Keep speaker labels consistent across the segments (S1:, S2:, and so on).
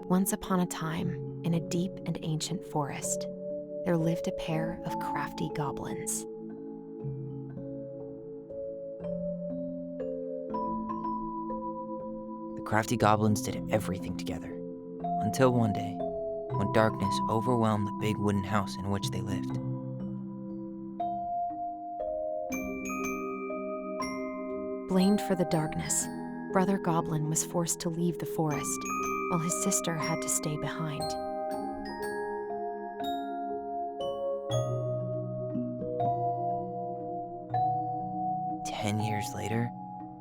S1: Once upon a time, in a deep and ancient forest, there lived a pair of crafty goblins.
S2: The crafty goblins did everything together, until one day, when darkness overwhelmed the big wooden house in which they lived.
S1: Blamed for the darkness, Brother Goblin was forced to leave the forest, while his sister had to stay behind.
S2: "10 years later,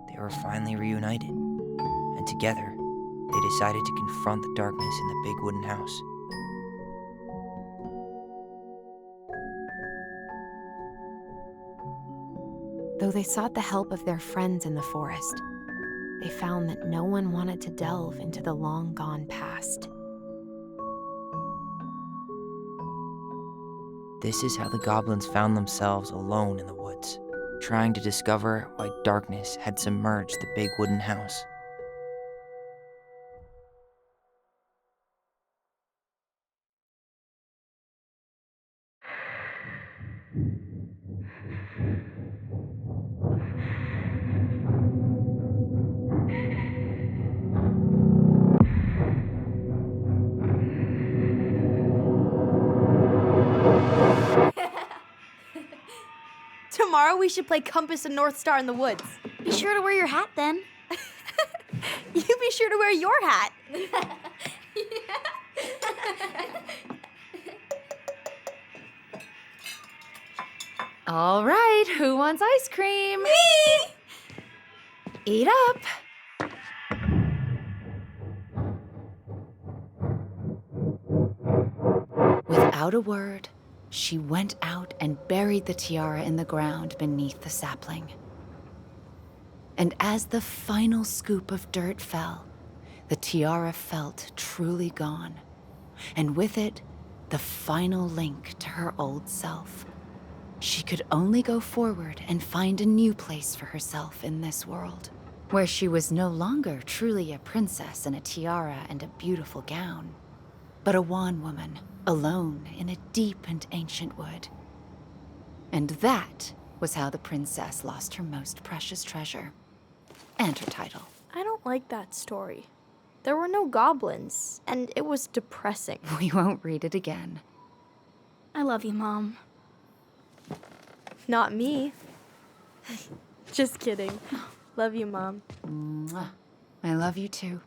S2: they were finally reunited, and together, they decided to confront the darkness in the big wooden house.
S1: Though they sought the help of their friends in the forest, they found that no one wanted to delve into the long-gone past.
S2: This is how the goblins found themselves alone in the woods, trying to discover why darkness had submerged the big wooden house.
S3: Tomorrow we should play Compass and North Star in the woods.
S4: Be sure to wear your hat then.
S3: You be sure to wear your hat.
S5: All right, who wants ice cream?
S3: Me!
S5: Eat up. Without a word, she went out and buried the tiara in the ground beneath the sapling. And as the final scoop of dirt fell, the tiara felt truly gone, and with it, the final link to her old self. She could only go forward and find a new place for herself in this world, where she was no longer truly a princess in a tiara and a beautiful gown, but a wan woman, alone in a deep and ancient wood. And that was how the princess lost her most precious treasure, and her title.
S3: I don't like that story. There were no goblins, and it was depressing.
S5: We won't read it again.
S4: I love you, Mom.
S3: Not me. Just kidding. Love you, Mom.
S5: Mwah. I love you too.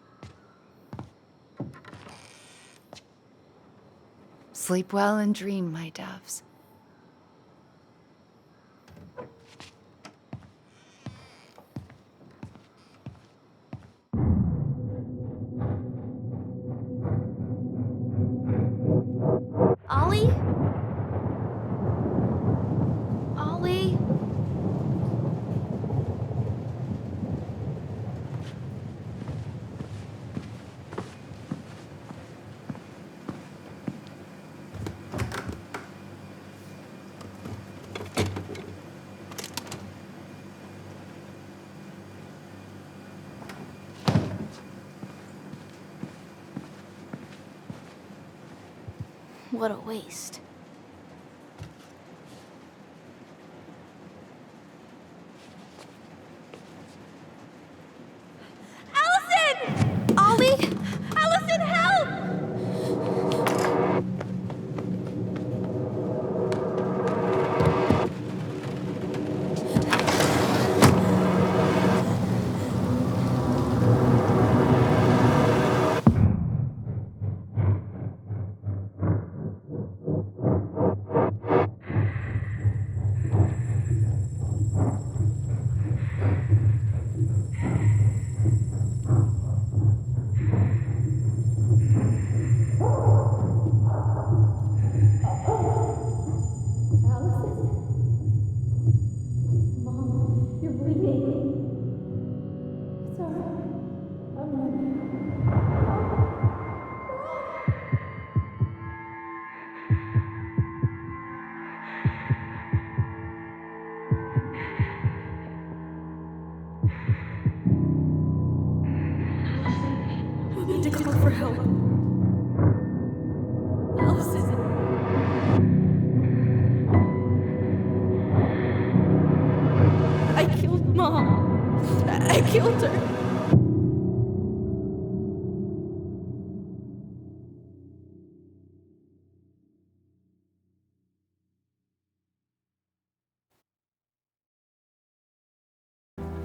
S5: Sleep well and dream, my doves.
S4: Ollie? Ollie? What a waste.
S3: Allison! Ollie? Allison, help! We need to call for help.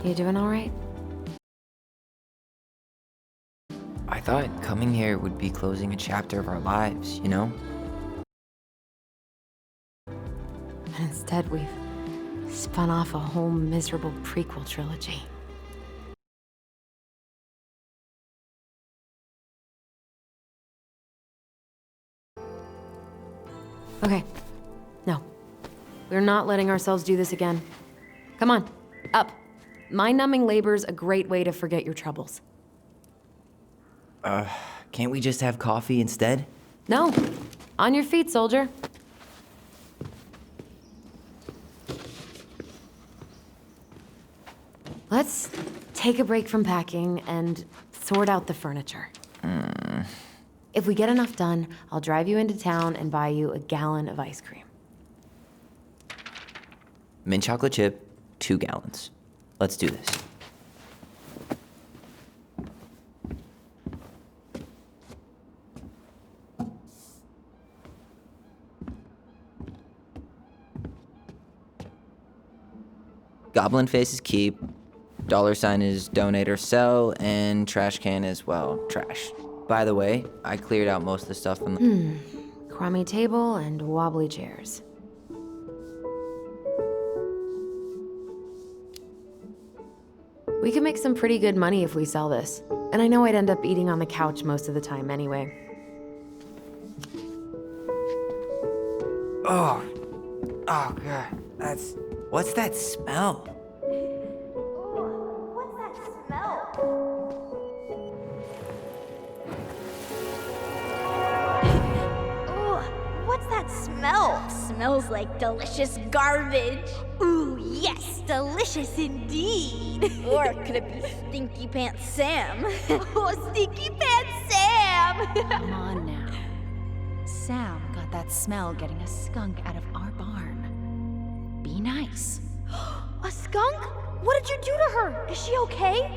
S1: You doing all right?
S2: I thought coming here would be closing a chapter of our lives, you know?
S1: And instead, we've spun off a whole miserable prequel trilogy. Okay. No. We're not letting ourselves do this again. Come on, up. Mind-numbing labor's a great way to forget your troubles.
S2: Can't we just have coffee instead?
S1: No. On your feet, soldier. Let's take a break from packing and sort out the furniture. If we get enough done, I'll drive you into town and buy you a gallon of ice cream.
S2: Mint chocolate chip, 2 gallons. Let's do this. Goblin face is keep, $sign is donate or sell, and trash can is, well, trash. By the way, I cleared out most of the stuff from the...
S1: Crummy table and wobbly chairs. We could make some pretty good money if we sell this. And I know I'd end up eating on the couch most of the time anyway.
S2: Oh, God, what's that smell?
S3: What's that smell? Ooh, what's that smell?
S4: Smells like delicious garbage.
S3: Ooh, yes, delicious indeed.
S4: Or could it be Stinky Pants Sam?
S3: Oh, Stinky Pants Sam!
S5: Come on now. Sam got that smell getting a skunk out of our barn. Be nice.
S3: A skunk? What did you do to her? Is she okay?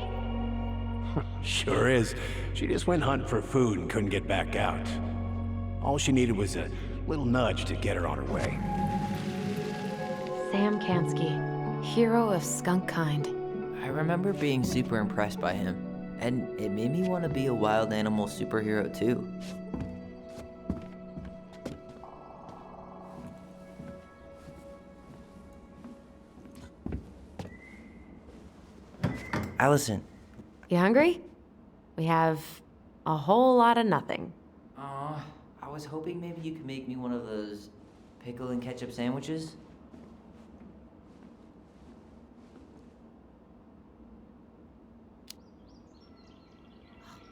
S6: Sure is. She just went hunting for food and couldn't get back out. All she needed was a little nudge to get her on her way.
S1: Sam Kansky, hero of skunk kind.
S2: I remember being super impressed by him, and it made me want to be a wild animal superhero too. Alysson.
S1: You hungry? We have a whole lot of nothing.
S2: I was hoping maybe you could make me one of those pickle and ketchup sandwiches.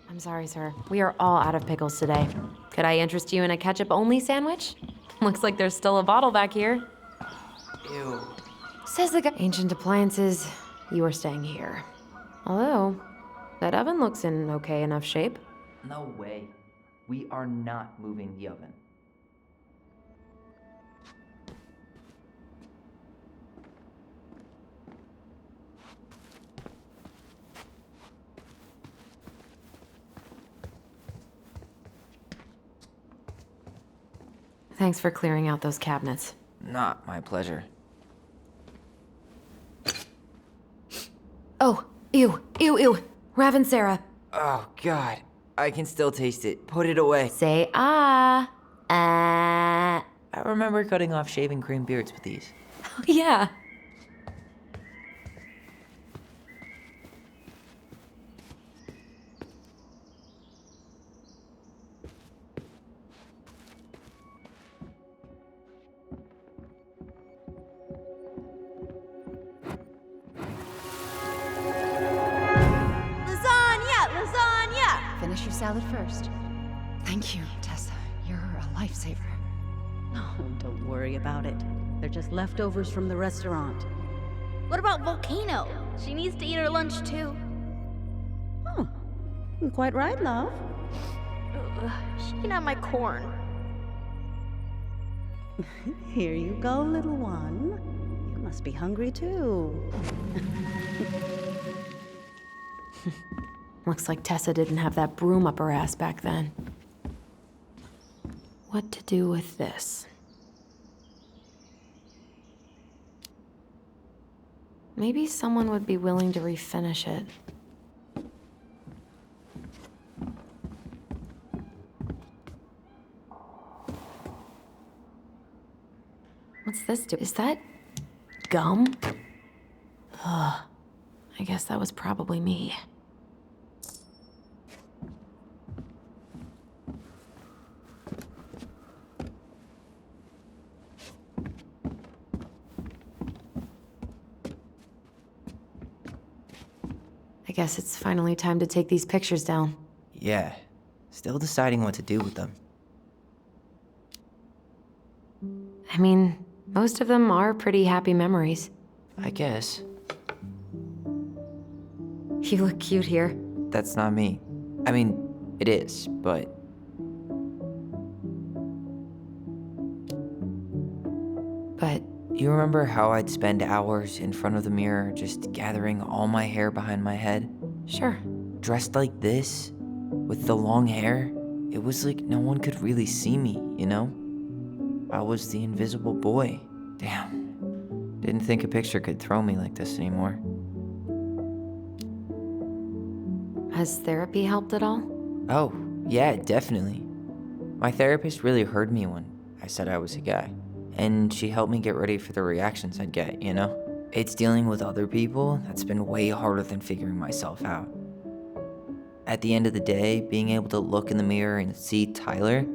S1: I'm sorry, sir. We are all out of pickles today. Could I interest you in a ketchup-only sandwich? Looks like there's still a bottle back here.
S2: Ew.
S1: Says the guy. Ancient appliances, you are staying here. Although, that oven looks in okay enough shape.
S2: No way. We are not moving the oven.
S1: Thanks for clearing out those cabinets.
S2: Not my pleasure.
S1: Oh, ew, ew, ew. Raven Sarah.
S2: Oh, God. I can still taste it. Put it away.
S1: Say ah. Ah.
S2: I remember cutting off shaving cream beards with these.
S1: Oh, yeah.
S5: Finish your salad first. Thank you, Tessa. You're a lifesaver.
S7: Oh, don't worry about it. They're just leftovers from the restaurant.
S4: What about Volcano? She needs to eat her lunch too.
S7: Oh, quite right, love.
S3: She can have my corn.
S7: Here you go, little one. You must be hungry too.
S1: Looks like Tessa didn't have that broom up her ass back then. What to do with this? Maybe someone would be willing to refinish it. What's this do? Is that gum? Ugh. I guess that was probably me. I guess it's finally time to take these pictures down.
S2: Yeah, still deciding what to do with them.
S1: I mean, most of them are pretty happy memories.
S2: I guess.
S1: You look cute here.
S2: That's not me. I mean, it is, but...
S1: But
S2: You remember how I'd spend hours in front of the mirror just gathering all my hair behind my head?
S1: sure.
S2: Dressed like this, with the long hair, it was like no one could really see me, you know? I was the invisible boy. Damn. Didn't think a picture could throw me like this anymore.
S1: Has therapy helped at all?
S2: Oh, yeah, definitely. My therapist really heard me when I said I was a guy. And she helped me get ready for the reactions I'd get, you know? It's dealing with other people that's been way harder than figuring myself out. At the end of the day, being able to look in the mirror and see Tyler,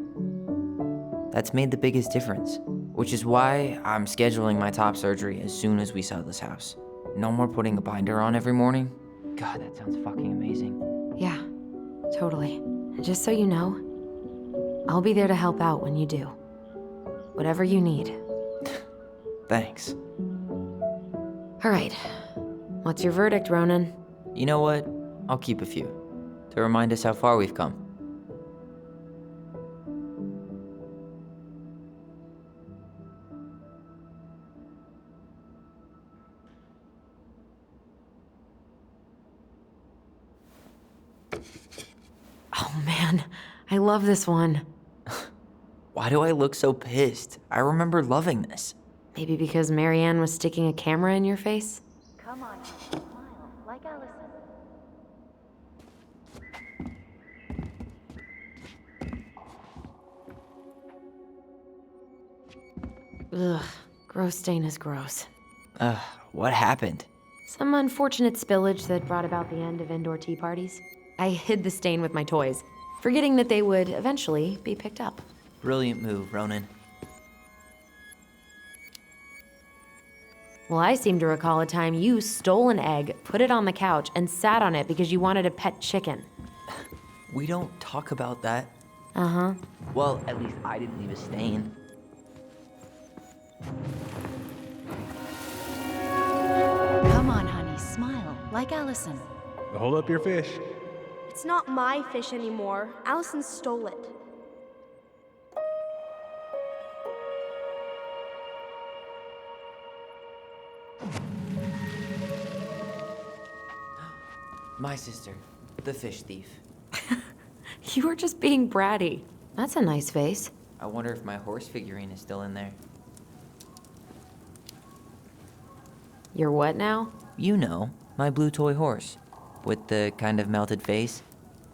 S2: that's made the biggest difference. Which is why I'm scheduling my top surgery as soon as we sell this house. No more putting a binder on every morning. God, that sounds fucking amazing.
S1: Yeah, totally. And just so you know, I'll be there to help out when you do. Whatever you need.
S2: Thanks.
S1: All right. What's your verdict, Ronan?
S2: You know what? I'll keep a few, to remind us how far we've come.
S1: Oh man, I love this one.
S2: Why do I look so pissed? I remember loving this.
S1: Maybe because Marianne was sticking a camera in your face?
S5: Come on, smile, like Alysson.
S1: Ugh, gross stain is gross.
S2: What happened?
S1: Some unfortunate spillage that brought about the end of indoor tea parties. I hid the stain with my toys, forgetting that they would eventually be picked up.
S2: Brilliant move, Ronan.
S1: Well, I seem to recall a time you stole an egg, put it on the couch, and sat on it because you wanted a pet chicken.
S2: We don't talk about that.
S1: Uh-huh.
S2: Well, at least I didn't leave a stain.
S5: Come on, honey, smile, like Alysson.
S6: Hold up your fish.
S3: It's not my fish anymore. Allison stole it.
S2: My sister, the fish thief.
S1: You were just being bratty. That's a nice face.
S2: I wonder if my horse figurine is still in there.
S1: You're what now?
S2: You know, my blue toy horse. With the kind of melted face.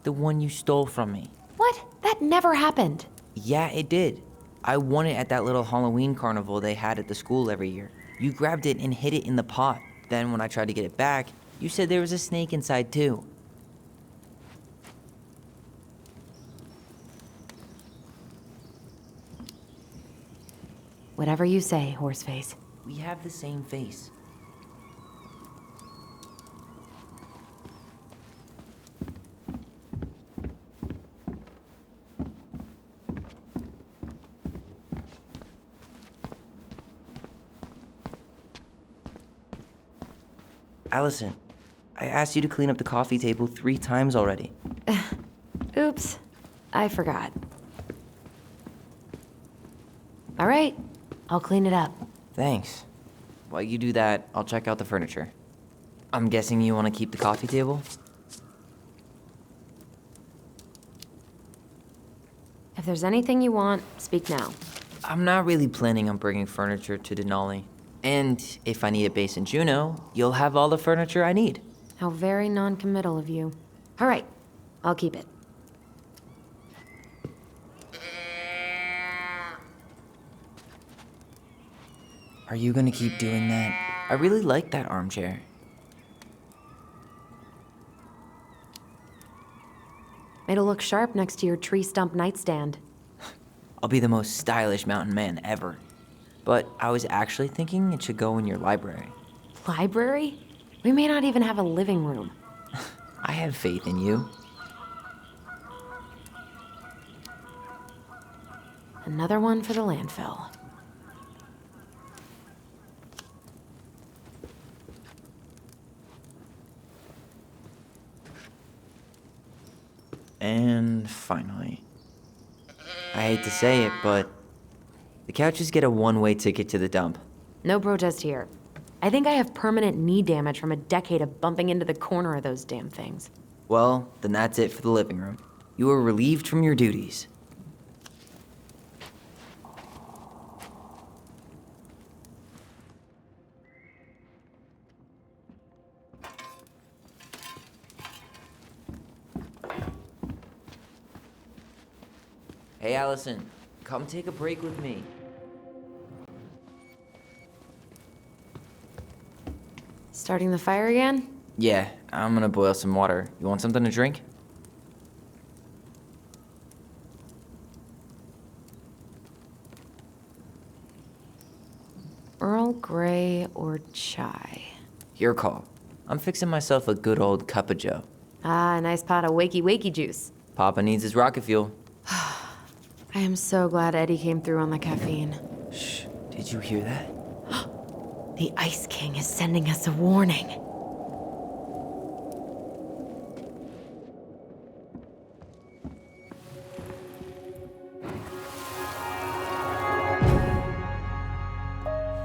S2: The one you stole from me.
S1: What? That never happened.
S2: Yeah, it did. I won it at that little Halloween carnival they had at the school every year. You grabbed it and hid it in the pot. Then when I tried to get it back, you said there was a snake inside too.
S1: Whatever you say, Horseface.
S2: We have the same face. Alysson, I asked you to clean up the coffee table 3 times already.
S1: Oops. I forgot. All right. I'll clean it up.
S2: Thanks. While you do that, I'll check out the furniture. I'm guessing you want to keep the coffee table?
S1: If there's anything you want, speak now.
S2: I'm not really planning on bringing furniture to Denali. And if I need a base in Juneau, you'll have all the furniture I need.
S1: How very non-committal of you. All right, I'll keep it.
S2: Are you gonna keep doing that? I really like that armchair.
S1: It'll look sharp next to your tree stump nightstand.
S2: I'll be the most stylish mountain man ever. But I was actually thinking it should go in your library.
S1: Library? We may not even have a living room.
S2: I have faith in you.
S1: Another one for the landfill.
S2: And finally, I hate to say it, but the couches get a one-way ticket to the dump.
S1: No protest here. I think I have permanent knee damage from a decade of bumping into the corner of those damn things.
S2: Well, then that's it for the living room. You are relieved from your duties. Hey, Alysson, come take a break with me.
S1: Starting the fire again?
S2: Yeah, I'm gonna boil some water. You want something to drink?
S1: Earl Grey or chai?
S2: Your call. I'm fixing myself a good old cup of joe.
S1: Ah, a nice pot of wakey juice.
S2: Papa needs his rocket fuel.
S1: I am so glad Eddie came through on the caffeine.
S2: Shh, did you hear that?
S1: The Ice King is sending us a warning.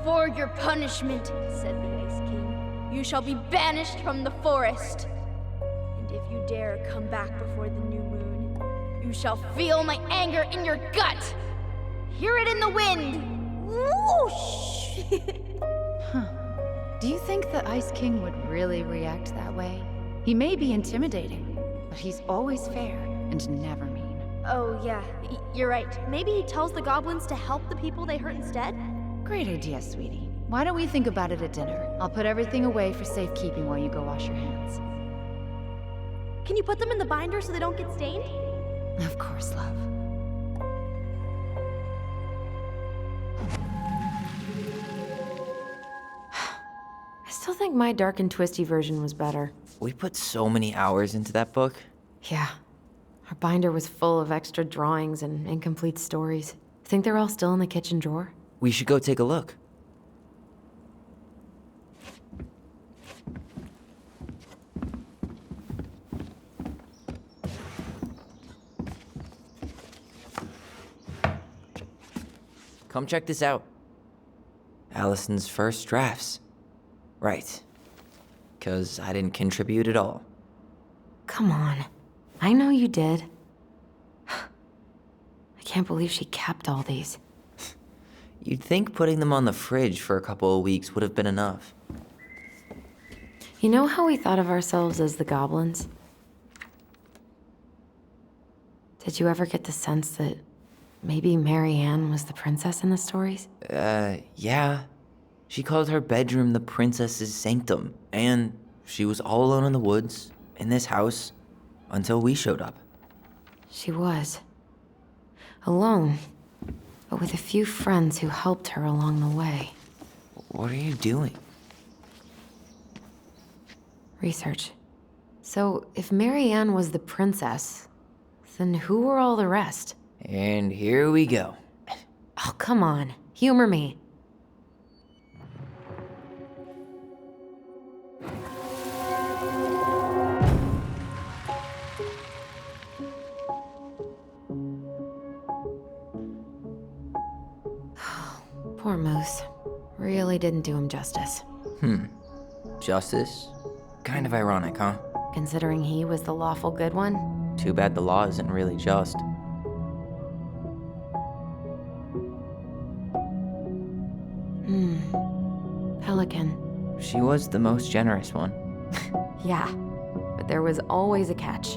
S4: For your punishment, said the Ice King, you shall be banished from the forest. And if you dare come back before the new moon, you shall feel my anger in your gut. Hear it in the wind. Whoosh!
S5: Do you think the Ice King would really react that way? He may be intimidating, but he's always fair and never mean.
S3: Oh, yeah, you're right. Maybe he tells the goblins to help the people they hurt instead?
S5: Great idea, sweetie. Why don't we think about it at dinner? I'll put everything away for safekeeping while you go wash your hands.
S3: Can you put them in the binder so they don't get stained?
S5: Of course, love.
S1: I still think my dark and twisty version was better.
S2: We put so many hours into that book.
S1: Yeah. Our binder was full of extra drawings and incomplete stories. Think they're all still in the kitchen drawer?
S2: We should go take a look. Come check this out. Alyson's first drafts. Right. 'Cause I didn't contribute at all.
S1: Come on. I know you did. I can't believe she kept all these.
S2: You'd think putting them on the fridge for a couple of weeks would have been enough.
S1: You know how we thought of ourselves as the goblins? Did you ever get the sense that maybe Mary Ann was the princess in the stories?
S2: Yeah. She called her bedroom the princess's sanctum, and she was all alone in the woods, in this house, until we showed up.
S1: She was. Alone, but with a few friends who helped her along the way.
S2: What are you doing?
S1: Research. So, if Mary Ann was the princess, then who were all the rest?
S2: And here we go.
S1: Oh, come on. Humor me. Poor Moose. Really didn't do him justice.
S2: Justice? Kind of ironic, huh?
S1: Considering he was the lawful good one.
S2: Too bad the law isn't really just.
S1: Republican.
S2: She was the most generous one.
S1: Yeah, but there was always a catch.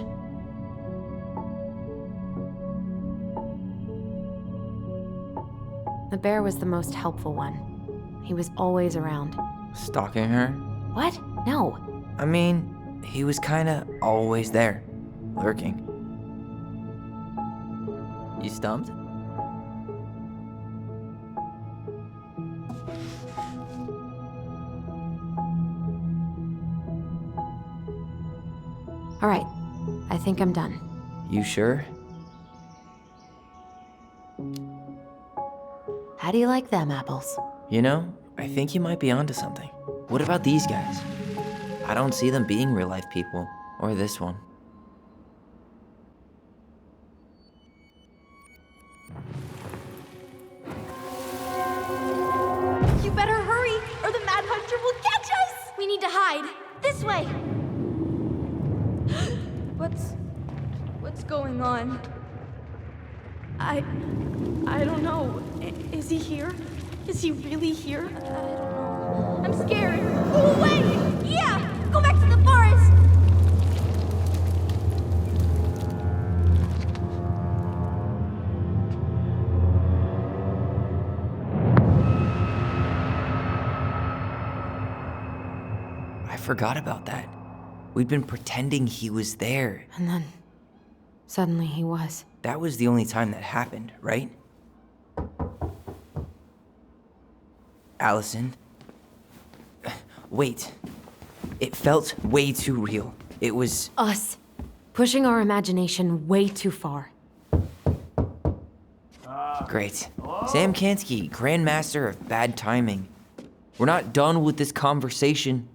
S1: The bear was the most helpful one. He was always around.
S2: Stalking her?
S1: What? No.
S2: I mean, he was kinda always there, lurking. You stumped?
S1: All right, I think I'm done.
S2: You sure?
S1: How do you like them apples?
S2: You know, I think you might be onto something. What about these guys? I don't see them being real-life people, or this one.
S4: You better hurry, or the Mad Hunter will catch us! We need to hide. This way! What's going on? I don't know. Is he here? Is he really here? I don't know. I'm scared. Go away! Yeah! Go back to the forest!
S2: I forgot about that. We'd been pretending he was there.
S1: And then, suddenly he was.
S2: That was the only time that happened, right? Alysson. Wait. It felt way too real. It was...
S1: Us. Pushing our imagination way too far.
S2: Great. Sam Kansky, Grandmaster of Bad Timing. We're not done with this conversation.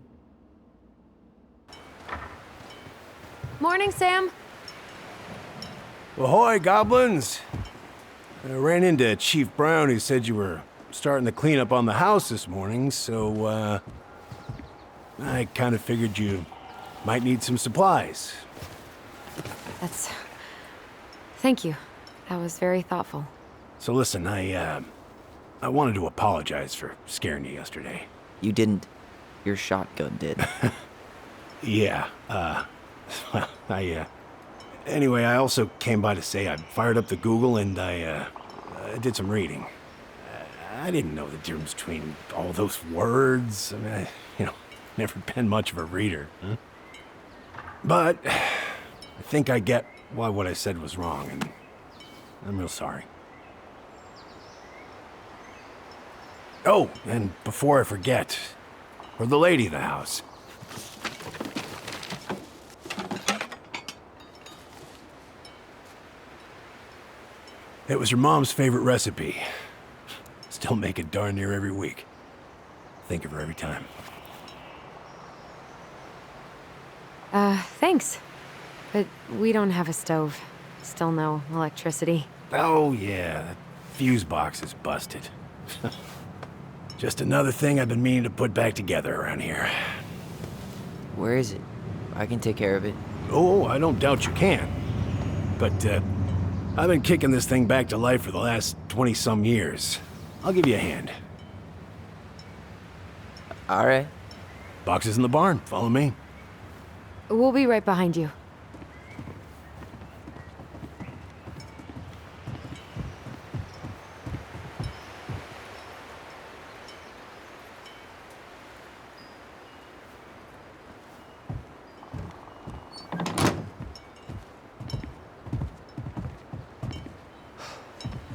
S1: Morning, Sam.
S6: Ahoy, goblins! I ran into Chief Brown, who said you were starting the cleanup on the house this morning, so, I kind of figured you might need some supplies.
S1: Thank you. That was very thoughtful.
S6: So listen, I wanted to apologize for scaring you yesterday.
S2: You didn't. Your shotgun did.
S6: Yeah, well, anyway, I also came by to say I fired up the Google and I did some reading. I didn't know the difference between all those words. I mean, never been much of a reader. Huh? But I think I get why what I said was wrong, and I'm real sorry. Oh, and before I forget, for the lady of the house. It was your mom's favorite recipe. Still make it darn near every week. Think of her every time.
S1: Thanks. But we don't have a stove. Still no electricity.
S6: Oh yeah, that fuse box is busted. Just another thing I've been meaning to put back together around here.
S2: Where is it? I can take care of it.
S6: Oh, I don't doubt you can. But, I've been kicking this thing back to life for the last 20-some years. I'll give you a hand.
S2: All right.
S6: Box is in the barn. Follow me.
S1: We'll be right behind you.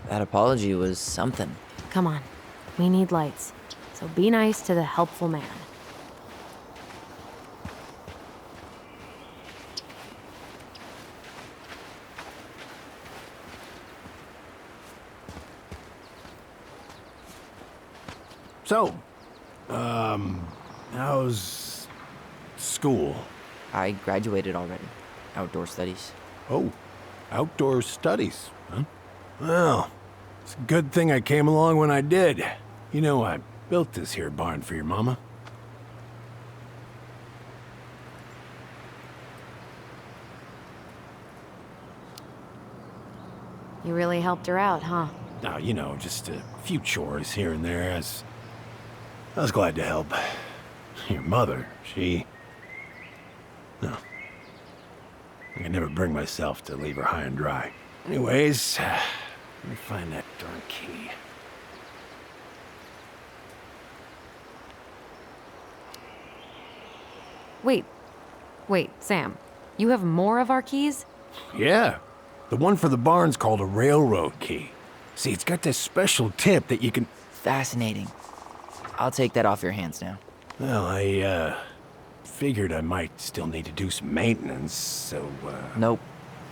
S2: That apology was something.
S1: Come on. We need lights. So be nice to the helpful man.
S6: So, how's school?
S2: I graduated already. Outdoor studies.
S6: Oh, outdoor studies, huh? Well, it's a good thing I came along when I did. You know, I built this here barn for your mama.
S1: You really helped her out, huh?
S6: Now, just a few chores here and there as I was glad to help. Your mother, no. I could never bring myself to leave her high and dry. Anyways, let me find that darn key.
S1: Wait, Sam. You have more of our keys?
S6: Yeah. The one for the barn's called a railroad key. See, it's got this special tip that you can...
S2: Fascinating. I'll take that off your hands now.
S6: Well, I, figured I might still need to do some maintenance, so,
S2: Nope.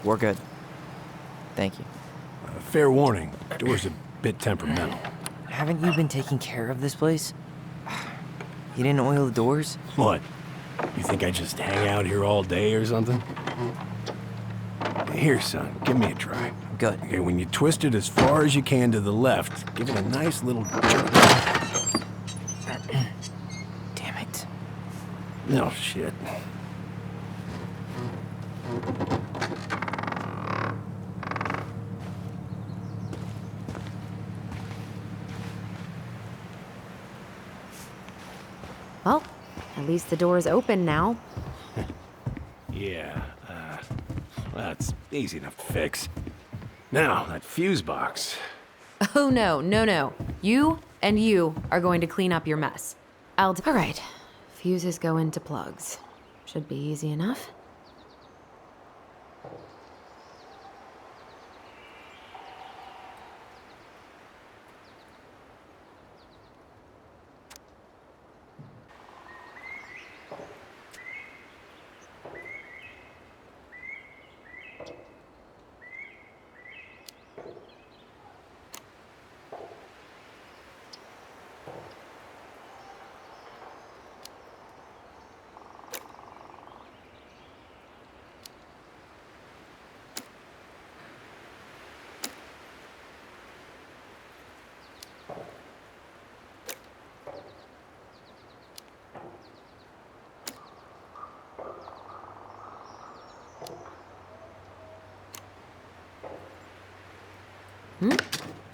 S2: We're good. Thank you.
S6: fair warning, door's a bit temperamental.
S2: Haven't you been taking care of this place? You didn't oil the doors?
S6: What? You think I just hang out here all day or something? Here, son, give me a try.
S2: Good.
S6: Okay, when you twist it as far as you can to the left, give it a nice little jerk.
S2: Damn it.
S6: No shit.
S1: Well, at least the door's open now.
S6: Yeah, that's easy enough to fix. Now, that fuse box.
S1: Oh, no. You and you are going to clean up your mess. All right. Fuses go into plugs. Should be easy enough.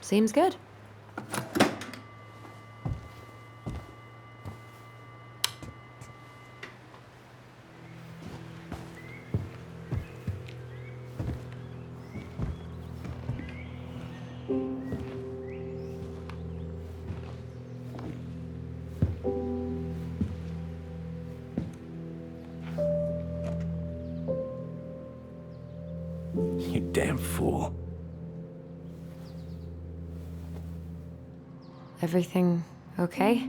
S1: Seems good.
S6: You damn fool.
S1: Everything okay?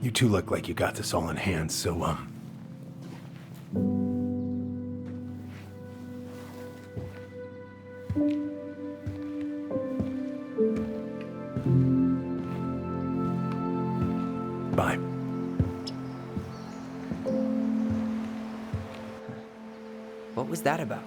S6: You two look like you got this all in hand, so, bye.
S2: What was that about?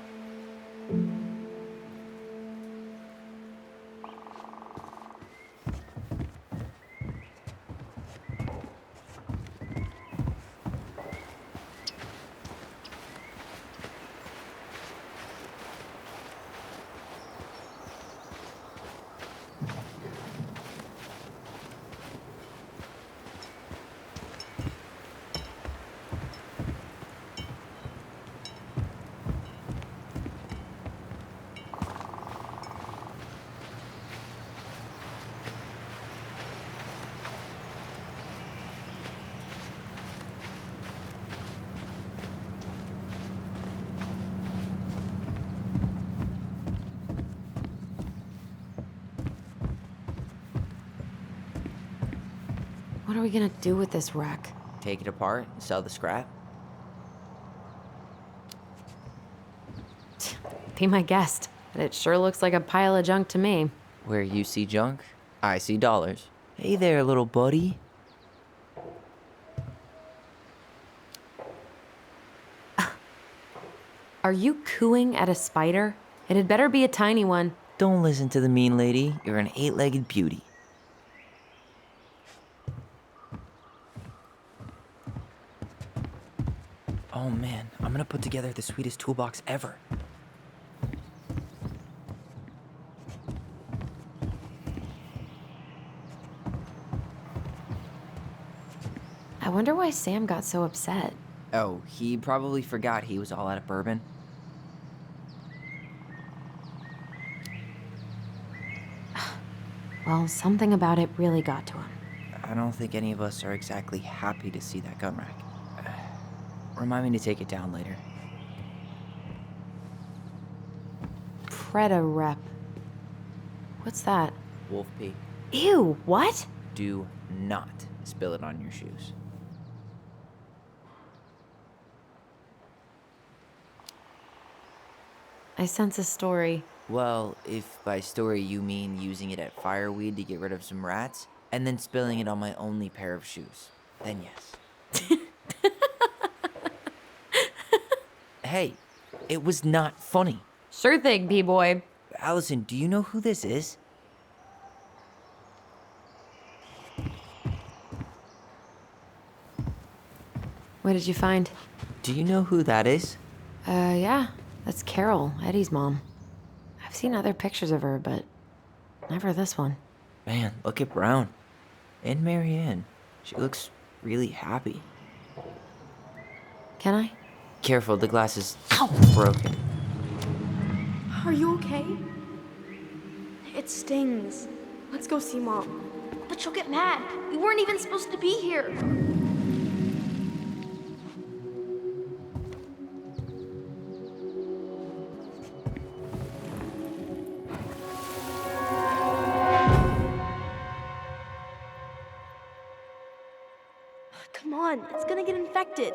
S1: What are we gonna do with this wreck?
S2: Take it apart, sell the scrap?
S1: Be my guest. But it sure looks like a pile of junk to me.
S2: Where you see junk, I see dollars. Hey there, little buddy.
S1: Are you cooing at a spider? It had better be a tiny one.
S2: Don't listen to the mean lady. You're an 8-legged beauty. Oh man, I'm gonna put together the sweetest toolbox ever.
S1: wonder why Sam got so upset.
S2: Oh, he probably forgot he was all out of bourbon.
S1: Well, something about it really got to him.
S2: I don't think any of us are exactly happy to see that gun rack. Remind me to take it down later.
S1: Preda rep. What's that?
S2: Wolf pee.
S1: Ew, what?
S2: Do not spill it on your shoes.
S1: I sense a story.
S2: Well, if by story you mean using it at fireweed to get rid of some rats, and then spilling it on my only pair of shoes, then yes. Hey, it was not funny.
S1: Sure thing, B-boy.
S2: Alysson, do you know who this is?
S1: What did you find?
S2: Do you know who that is?
S1: Yeah. That's Carol, Eddie's mom. I've seen other pictures of her, but never this one.
S2: Man, look at Brown. And Marianne. She looks really happy.
S1: Can I?
S2: Careful, the glass is broken.
S4: Are you okay? It stings. Let's go see Mom. But she'll get mad. We weren't even supposed to be here. Come on, it's gonna get infected.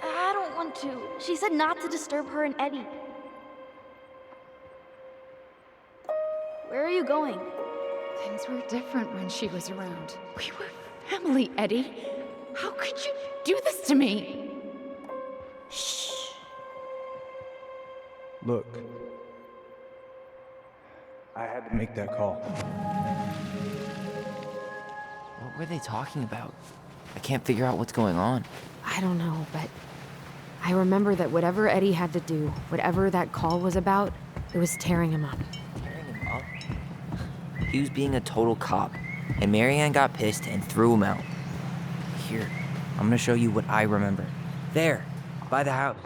S4: I don't want to. She said not to disturb her and Eddie. Where are you going?
S5: Things were different when she was around. We were family, Eddie. How could you do this to me?
S1: Shh.
S6: Look, I had to make that call.
S2: What were they talking about? I can't figure out what's going on.
S1: I don't know, but I remember that whatever Eddie had to do, whatever that call was about, it was tearing him up.
S2: Tearing him up? He was being a total cop, and Marianne got pissed and threw him out. Here, I'm gonna show you what I remember. There, by the house.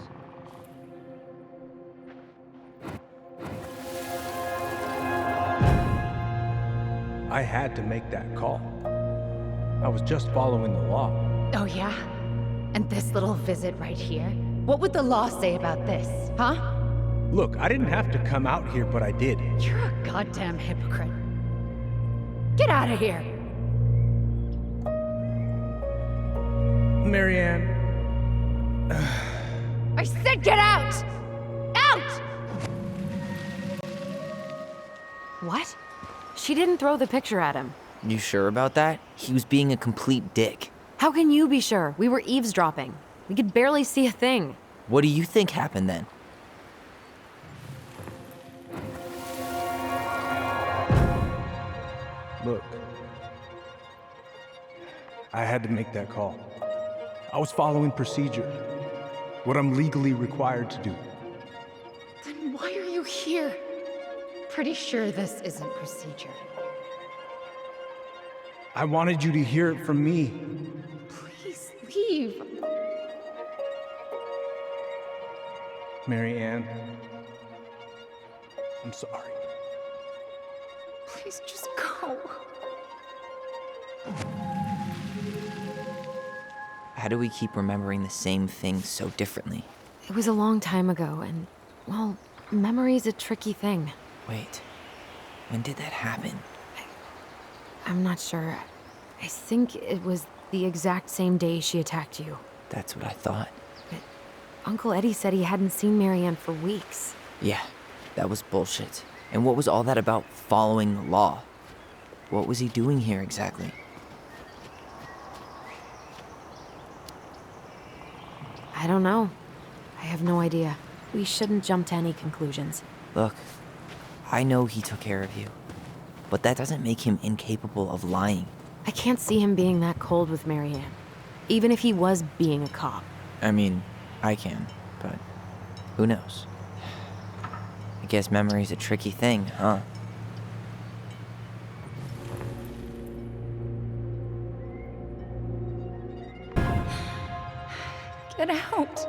S6: I had to make that call. I was just following the law.
S5: Oh, yeah? And this little visit right here? What would the law say about this, huh?
S6: Look, I didn't have to come out here, but I did.
S5: You're a goddamn hypocrite. Get out of here!
S6: Marianne.
S5: I said get out! Out!
S1: What? She didn't throw the picture at him.
S2: You sure about that? He was being a complete dick.
S1: How can you be sure? We were eavesdropping. We could barely see a thing.
S2: What do you think happened then?
S6: Look, I had to make that call. I was following procedure, what I'm legally required to do.
S5: Then why are you here? Pretty sure this isn't procedure.
S6: I wanted you to hear it from me.
S5: Please leave.
S6: Marianne, I'm sorry.
S5: Please just go.
S2: How do we keep remembering the same thing so differently?
S1: It was a long time ago, and, well, memory's a tricky thing.
S2: Wait, when did that happen?
S1: I'm not sure. I think it was the exact same day she attacked you.
S2: That's what I thought.
S1: But Uncle Eddie said he hadn't seen Marianne for weeks.
S2: Yeah, that was bullshit. And what was all that about following the law? What was he doing here exactly?
S1: I don't know. I have no idea. We shouldn't jump to any conclusions.
S2: Look, I know he took care of you, but that doesn't make him incapable of lying.
S1: I can't see him being that cold with Marianne, even if he was being a cop.
S2: I mean, I can, but who knows? I guess memory's a tricky thing, huh?
S5: Get out.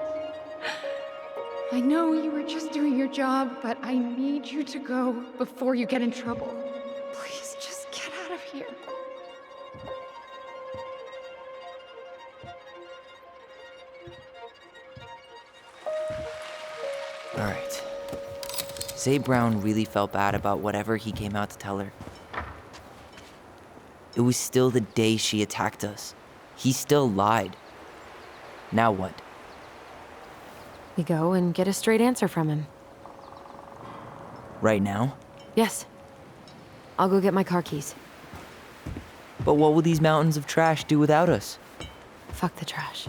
S5: I know you were just doing your job, but I need you to go before you get in trouble. Please, just get out of here.
S2: Alright. Say Brown really felt bad about whatever he came out to tell her. It was still the day she attacked us. He still lied. Now what?
S1: We go and get a straight answer from him.
S2: Right now?
S1: Yes. I'll go get my car keys.
S2: But what will these mountains of trash do without us?
S1: Fuck the trash.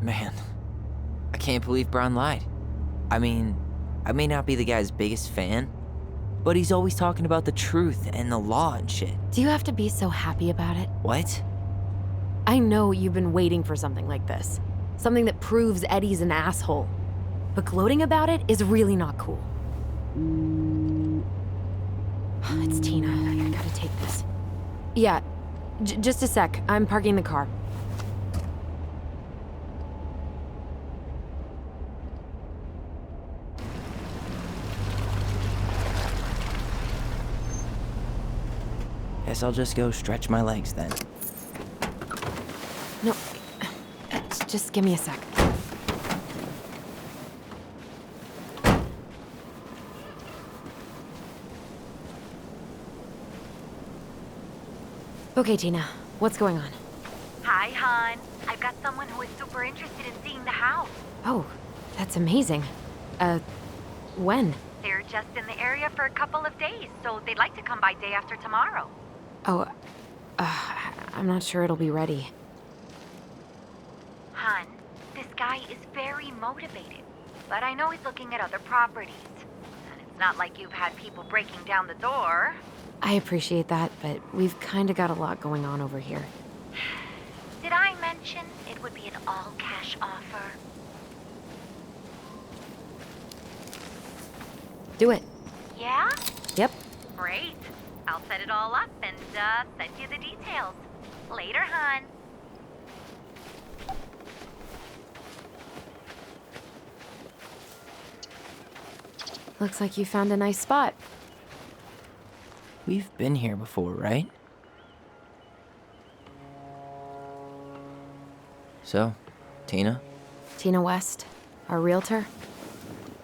S2: Man, I can't believe Brown lied. I mean, I may not be the guy's biggest fan, but he's always talking about the truth and the law and shit.
S1: Do you have to be so happy about it?
S2: What?
S1: I know you've been waiting for something like this. Something that proves Eddie's an asshole. But gloating about it is really not cool. It's Tina. I gotta take this. Yeah, just a sec. I'm parking the car.
S2: Guess I'll just go stretch my legs then.
S1: No, just give me a sec. Okay, Tina, what's going on?
S8: Hi, hon. I've got someone who is super interested in seeing the house.
S1: Oh, that's amazing. When?
S8: They're just in the area for a couple of days, so they'd like to come by day after tomorrow.
S1: Oh, I'm not sure it'll be ready.
S8: Hun, this guy is very motivated, but I know he's looking at other properties. And it's not like you've had people breaking down the door.
S1: I appreciate that, but we've kind of got a lot going on over here.
S8: Did I mention it would be an all-cash offer?
S1: Do it.
S8: Yeah?
S1: Yep.
S8: Great. I'll set it all up and send you the details. Later, hon.
S1: Looks like you found a nice spot.
S2: We've been here before, right? So, Tina?
S1: Tina West, our realtor.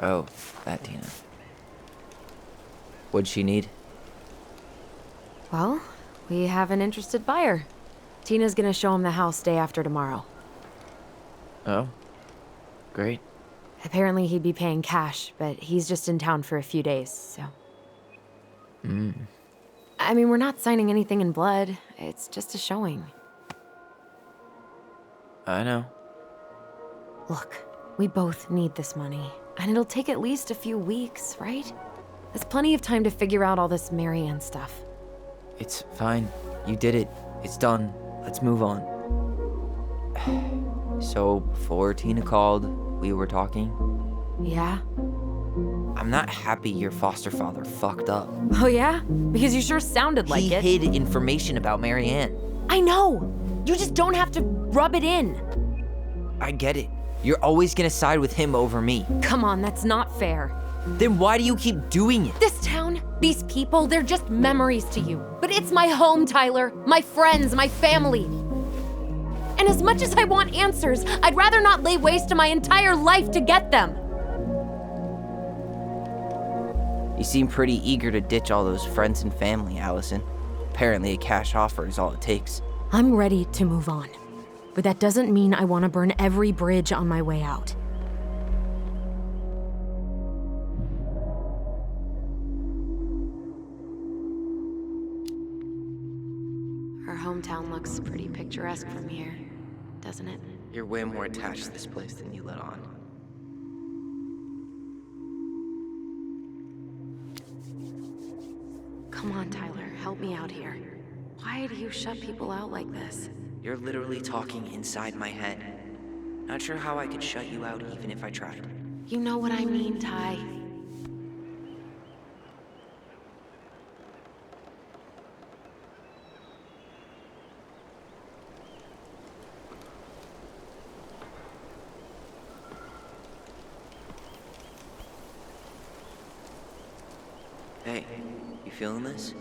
S2: Oh, that Tina. What'd she need?
S1: Well, we have an interested buyer. Tina's gonna show him the house day after tomorrow.
S2: Oh, great.
S1: Apparently he'd be paying cash, but he's just in town for a few days, so... I mean, we're not signing anything in blood. It's just a showing.
S2: I know.
S1: Look, we both need this money, and it'll take at least a few weeks, right? There's plenty of time to figure out all this Marianne stuff.
S2: It's fine. You did it. It's done. Let's move on. So, before Tina called, we were talking.
S1: Yeah?
S2: I'm not happy your foster father fucked up.
S1: Oh yeah? Because you sure sounded like it.
S2: He hid information about Marianne.
S1: I know! You just don't have to rub it in.
S2: I get it. You're always gonna side with him over me.
S1: Come on, that's not fair.
S2: Then why do you keep doing it?
S1: This town, these people, they're just memories to you. But it's my home, Tyler. My friends, my family. And as much as I want answers, I'd rather not lay waste to my entire life to get them.
S2: You seem pretty eager to ditch all those friends and family, Alysson. Apparently a cash offer is all it takes.
S1: I'm ready to move on. But that doesn't mean I want to burn every bridge on my way out. Our hometown looks pretty picturesque from here, doesn't it?
S2: You're way more attached to this place than you let on.
S1: Come on, Tyler, help me out here. Why do you shut people out like this?
S2: You're literally talking inside my head. Not sure how I could shut you out even if I tried.
S1: You know what I mean, Ty.
S2: Hey, you feeling this?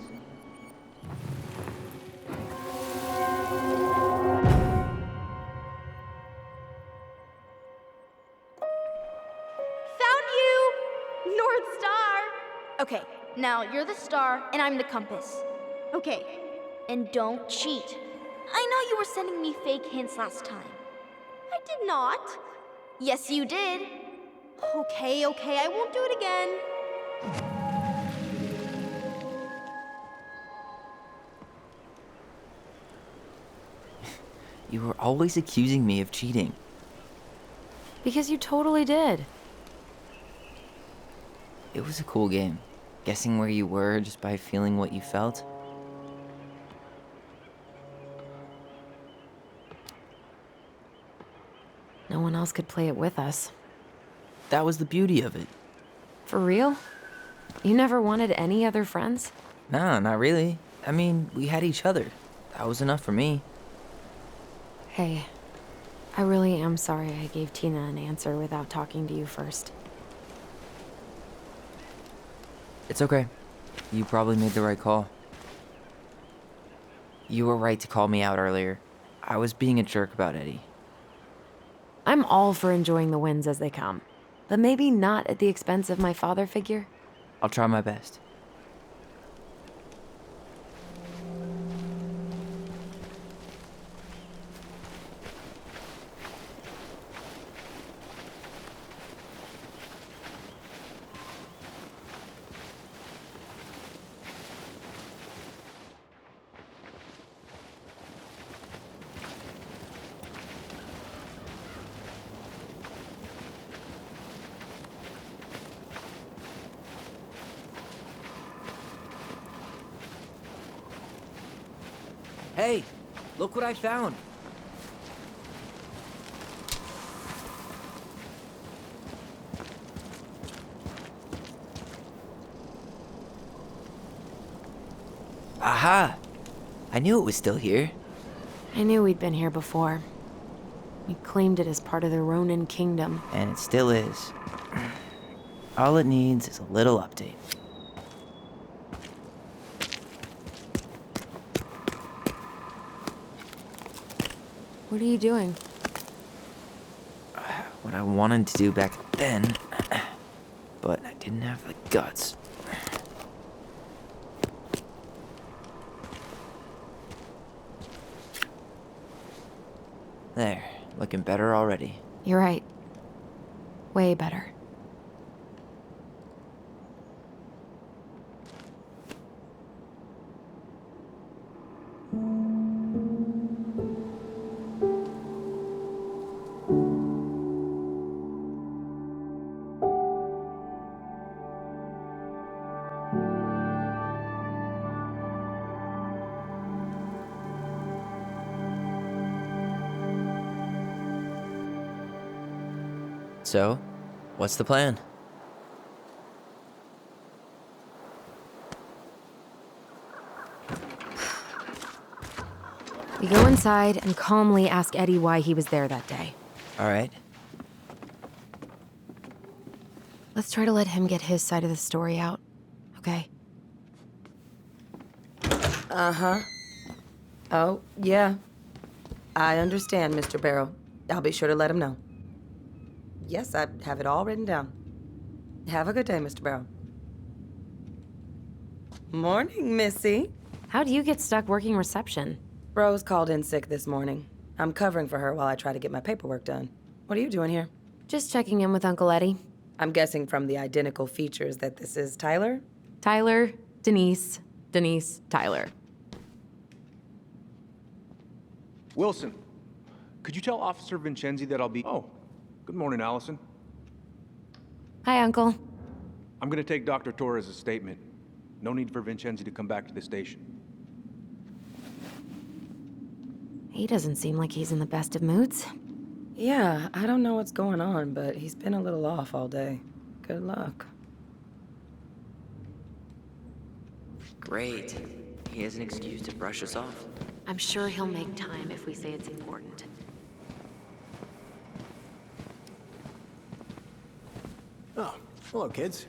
S4: Found you! North Star! Okay, now you're the star and I'm the compass. Okay, and don't cheat. I know you were sending me fake hints last time.
S3: I did not.
S4: Yes, you did.
S3: Okay, I won't do it again.
S2: You were always accusing me of cheating.
S1: Because you totally did.
S2: It was a cool game. Guessing where you were just by feeling what you felt.
S1: No one else could play it with us.
S2: That was the beauty of it.
S1: For real? You never wanted any other friends?
S2: Nah, not really. I mean, we had each other. That was enough for me.
S1: Hey, I really am sorry I gave Tina an answer without talking to you first.
S2: It's okay. You probably made the right call. You were right to call me out earlier. I was being a jerk about Eddie.
S1: I'm all for enjoying the wins as they come, but maybe not at the expense of my father figure.
S2: I'll try my best. Hey, look what I found. Aha! I knew it was still here.
S1: I knew we'd been here before. We claimed it as part of the Ronin kingdom.
S2: And it still is. All it needs is a little update.
S1: What are you doing?
S2: What I wanted to do back then, but I didn't have the guts. There, looking better already.
S1: You're right. Way better.
S2: So, what's the plan?
S1: We go inside and calmly ask Eddie why he was there that day.
S2: All right.
S1: Let's try to let him get his side of the story out, okay?
S9: Uh-huh. Oh, yeah. I understand, Mr. Barrow. I'll be sure to let him know. Yes, I have it all written down. Have a good day, Mr. Barrow. Morning, Missy.
S1: How'd you get stuck working reception?
S9: Rose called in sick this morning. I'm covering for her while I try to get my paperwork done. What are you doing here?
S1: Just checking in with Uncle Eddie.
S9: I'm guessing from the identical features that this is Tyler?
S1: Tyler, Denise, Tyler.
S10: Wilson, could you tell Officer Vincenzi that I'll be... Oh, good morning, Alysson.
S1: Hi, Uncle.
S10: I'm gonna take Dr. Torres' statement. No need for Vincenzi to come back to the station.
S1: He doesn't seem like he's in the best of moods.
S9: Yeah, I don't know what's going on, but he's been a little off all day. Good luck.
S2: Great. He has an excuse to brush us off.
S1: I'm sure he'll make time if we say it's important.
S6: Oh, hello, kids.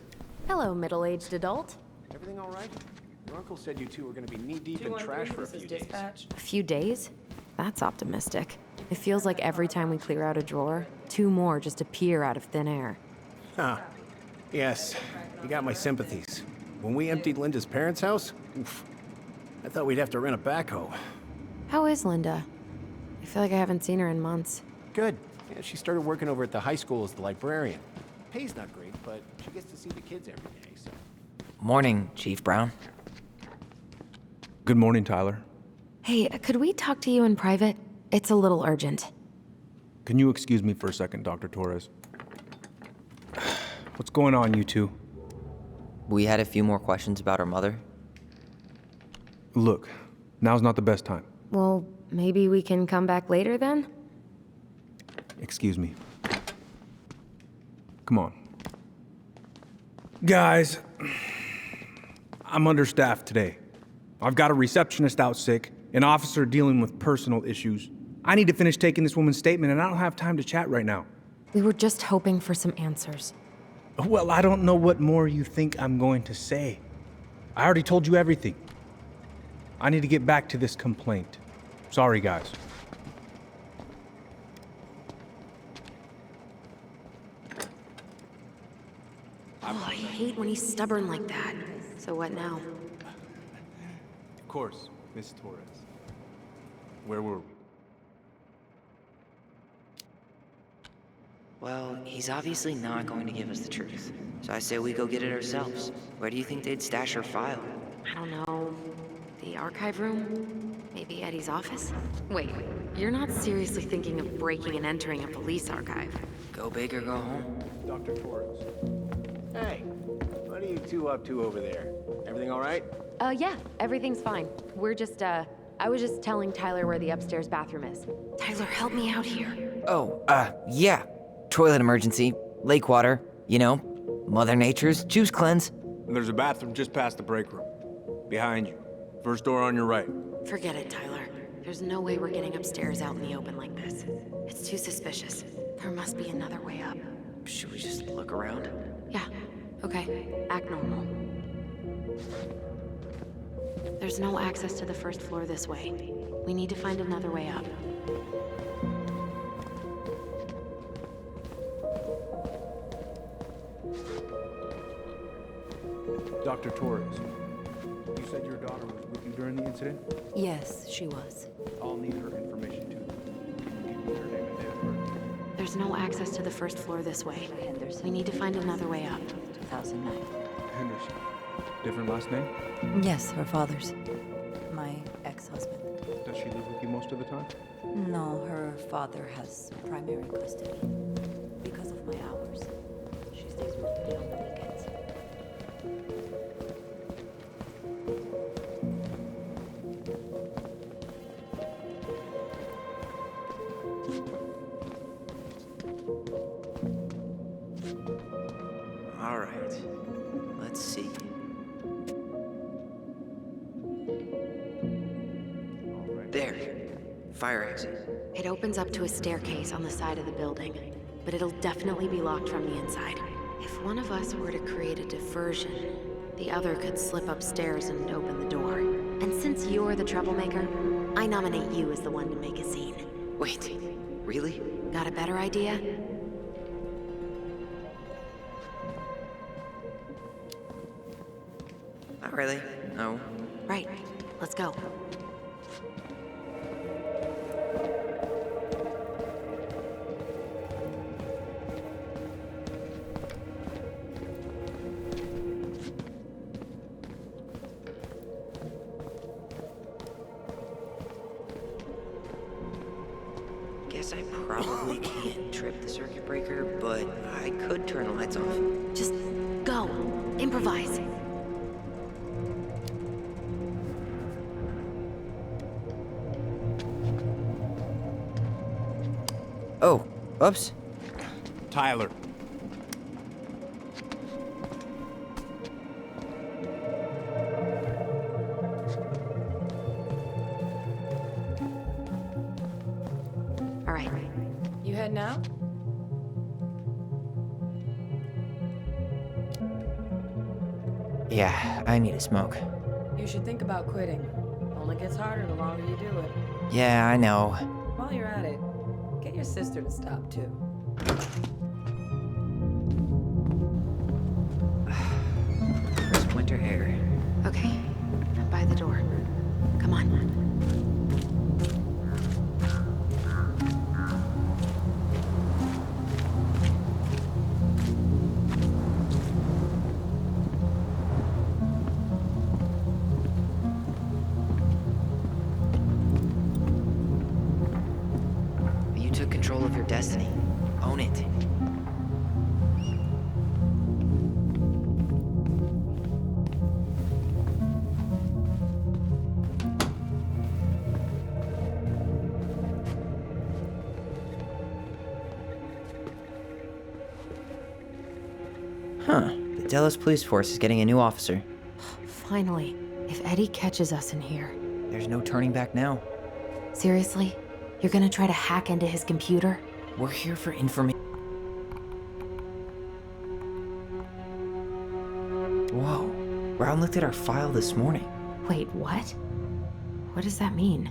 S1: Hello, middle-aged adult.
S6: Everything all right? Your uncle said you two were going to be knee-deep in trash for a few days.
S1: A few days? That's optimistic. It feels like every time we clear out a drawer, 2 more just appear out of thin air.
S6: Huh. Yes, you got my sympathies. When we emptied Linda's parents' house, oof, I thought we'd have to rent a backhoe.
S1: How is Linda? I feel like I haven't seen her in months.
S6: Good. Yeah, she started working over at the high school as the librarian. Pay's not great, but she gets to see the kids every day, so...
S2: Morning, Chief Brown.
S10: Good morning, Tyler.
S1: Hey, could we talk to you in private? It's a little urgent.
S10: Can you excuse me for a second, Dr. Torres? What's going on, you two?
S2: We had a few more questions about our mother.
S10: Look, now's not the best time.
S1: Well, maybe we can come back later then?
S10: Excuse me. Come on. Guys, I'm understaffed today. I've got a receptionist out sick, an officer dealing with personal issues. I need to finish taking this woman's statement, and I don't have time to chat right now.
S1: We were just hoping for some answers.
S10: Well, I don't know what more you think I'm going to say. I already told you everything. I need to get back to this complaint. Sorry, guys.
S1: Oh, I hate when he's stubborn like that. So what now?
S10: Of course, Miss Torres. Where were we?
S2: Well, he's obviously not going to give us the truth. So I say we go get it ourselves. Where do you think they'd stash her file?
S1: I don't know. The archive room? Maybe Eddie's office? Wait, you're not seriously thinking of breaking and entering a police archive?
S2: Go big or go home.
S10: Dr. Torres.
S6: Hey, what are you two up to over there? Everything all right?
S1: Yeah, everything's fine. We're just, I was just telling Tyler where the upstairs bathroom is. Tyler, help me out here.
S2: Oh, yeah. Toilet emergency, lake water, you know, Mother Nature's juice cleanse.
S10: There's a bathroom just past the break room. Behind you. First door on your right.
S1: Forget it, Tyler. There's no way we're getting upstairs out in the open like this. It's too suspicious. There must be another way up.
S2: Should we just look around?
S1: Yeah, okay. Act normal. There's no access to the first floor this way. We need to find another way up.
S10: Dr. Torres, you said your daughter was with you during the incident?
S5: Yes, she was.
S10: I'll need her information too. Can you give me her name and date of birth?
S1: There's no access to the first floor this way.
S5: Henderson.
S1: We need to find another way up.
S5: 2009.
S10: Henderson. Different last name?
S5: Yes, her father's. My ex-husband.
S10: Does she live with you most of the time?
S5: No, her father has primary custody. Because of my hours, she stays with me on the weekends.
S2: All right. Let's see. There. Fire exit.
S1: It opens up to a staircase on the side of the building, but it'll definitely be locked from the inside. If one of us were to create a diversion, the other could slip upstairs and open the door. And since you're the troublemaker, I nominate you as the one to make a scene.
S2: Wait, really?
S1: Got a better idea?
S2: Not really. No.
S1: Right. Let's go.
S2: Guess I probably can't trip the circuit breaker, but I could turn the lights off.
S1: Just go. Improvise.
S2: Oh, oops.
S6: Tyler.
S1: All right.
S9: You head now?
S2: Yeah, I need a smoke.
S9: You should think about quitting. Only gets harder the longer you do it.
S2: Yeah, I know.
S9: While you're at it, get your sister to stop too.
S2: Crisp winter air.
S1: Okay, I'm by the door. Come on.
S2: You took control of your destiny. Own it. Huh. The Dallas Police Force is getting a new officer.
S1: Finally, if Eddie catches us in here.
S2: There's no turning back now.
S1: Seriously? You're gonna try to hack into his computer?
S2: We're here for information. Whoa. Brown looked at our file this morning.
S1: Wait, what? What does that mean?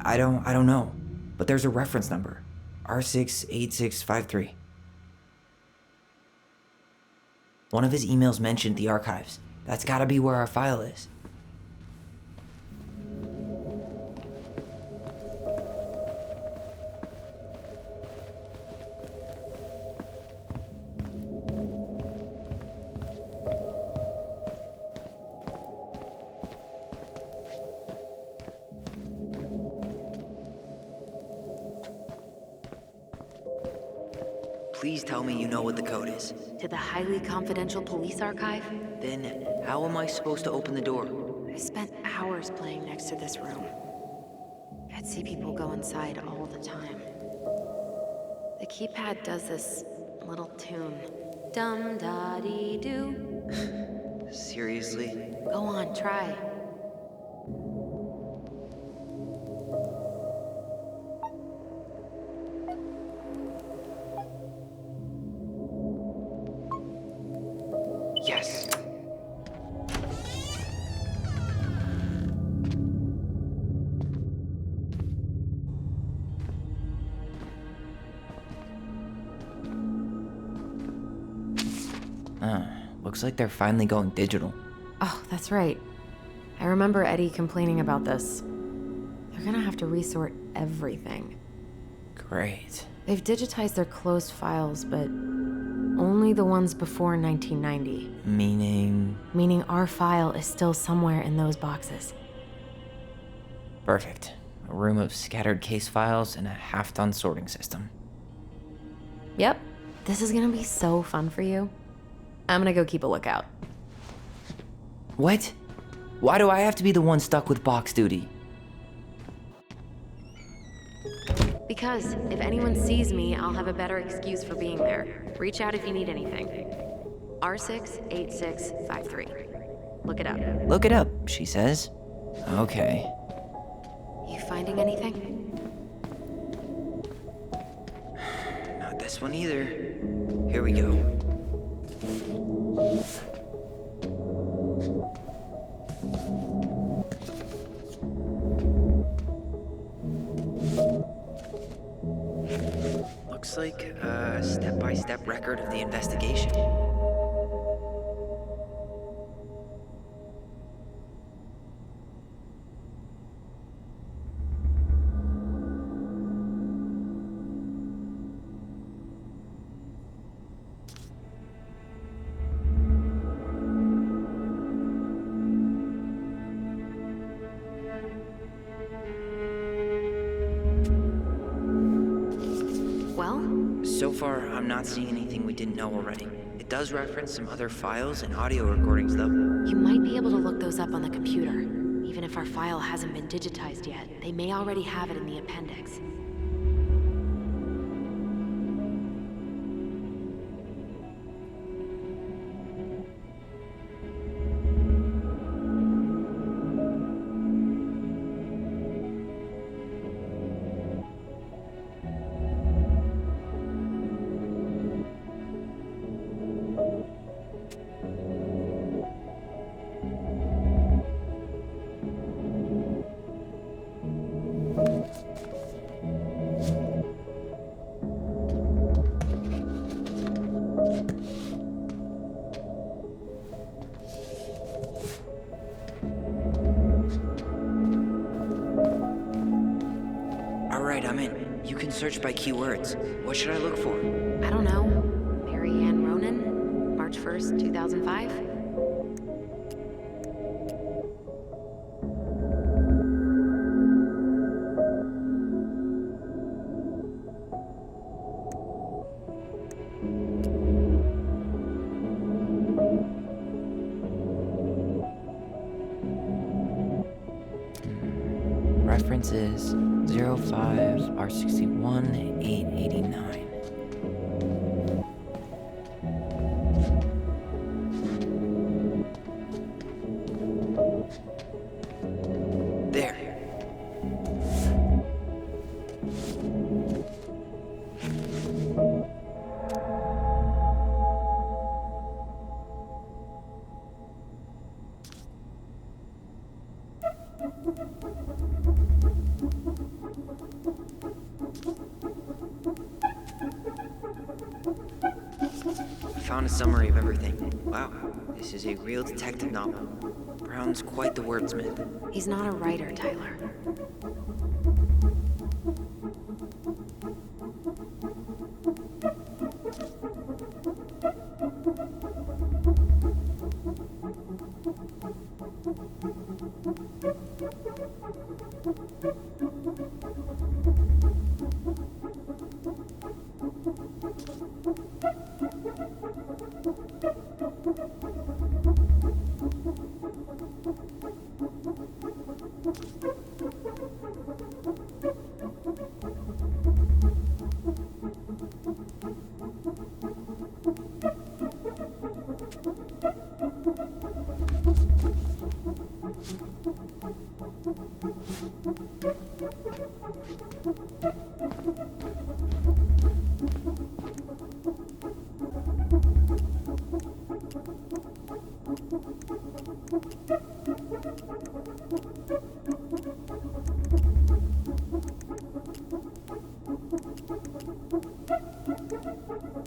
S2: I don't know. But there's a reference number. R68653. One of his emails mentioned the archives. That's gotta be where our file is. Please tell me you know what the code is.
S1: To the highly confidential police archive?
S2: Then, how am I supposed to open the door?
S1: I spent hours playing next to this room. I'd see people go inside all the time. The keypad does this little tune. Dum-da-dee-doo.
S2: Seriously?
S1: Go on, try.
S2: Yes. Looks like they're finally going digital.
S1: Oh, that's right. I remember Eddie complaining about this. They're gonna have to resort everything.
S2: Great.
S1: They've digitized their closed files, but only the ones before 1990.
S2: Meaning?
S1: Meaning our file is still somewhere in those boxes.
S2: Perfect. A room of scattered case files and a half-done sorting system.
S1: Yep. This is gonna be so fun for you. I'm gonna go keep a lookout.
S2: What? Why do I have to be the one stuck with box duty?
S1: Because if anyone sees me, I'll have a better excuse for being there. Reach out if you need anything. R68653. Look it up.
S2: Look it up, she says. Okay.
S1: You finding anything?
S2: Not this one either. Here we go. Looks like a step-by-step record of the investigation. So far, I'm not seeing anything we didn't know already. It does reference some other files and audio recordings, though.
S1: You might be able to look those up on the computer. Even if our file hasn't been digitized yet, they may already have it in the appendix.
S2: Alright, I'm in. You can search by keywords. What should I look for?
S1: I don't know. Mary Ann Ronan, March 1st, 2005.
S2: References 05 R61 889. There. I found a summary of everything. Wow, this is a real detective novel. Brown's quite the wordsmith.
S1: He's not a writer, Tyler.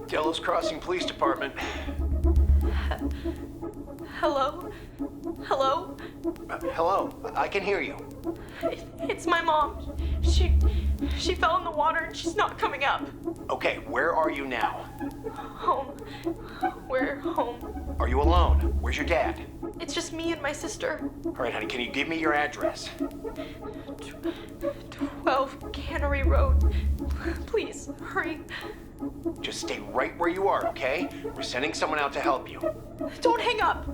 S6: Delos Crossing Police Department.
S11: Hello? Hello?
S6: Hello, I can hear you.
S11: It's my mom. She fell in the water and she's not coming up.
S6: Okay, where are you now?
S11: Home. We're home.
S6: Are you alone? Where's your dad?
S11: It's just me and my sister.
S6: All right, honey, can you give me your address?
S11: 12 Cannery Road. Please, hurry.
S6: Just stay right where you are, okay? We're sending someone out to help you.
S11: Don't hang up.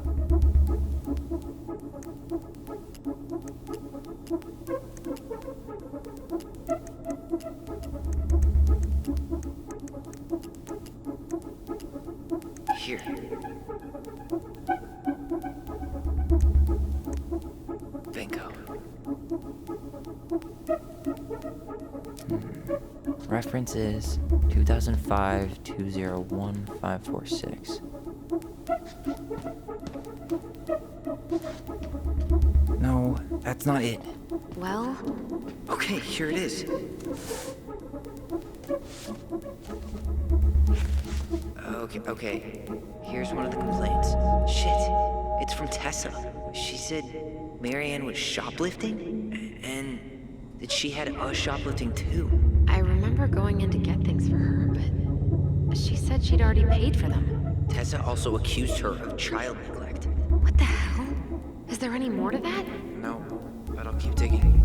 S2: Here. Bingo. References 2005 201 546. No, that's not it.
S1: Well,
S2: Okay, here it is. Okay. Here's one of the complaints. Shit, it's from Tessa. She said Mary Ann was shoplifting, and that she had us shoplifting too.
S1: I remember going in to get things for her, but she said she'd already paid for them.
S2: Tessa also accused her of child neglect.
S1: What the hell? Is there any more to that?
S2: No, but I'll keep digging.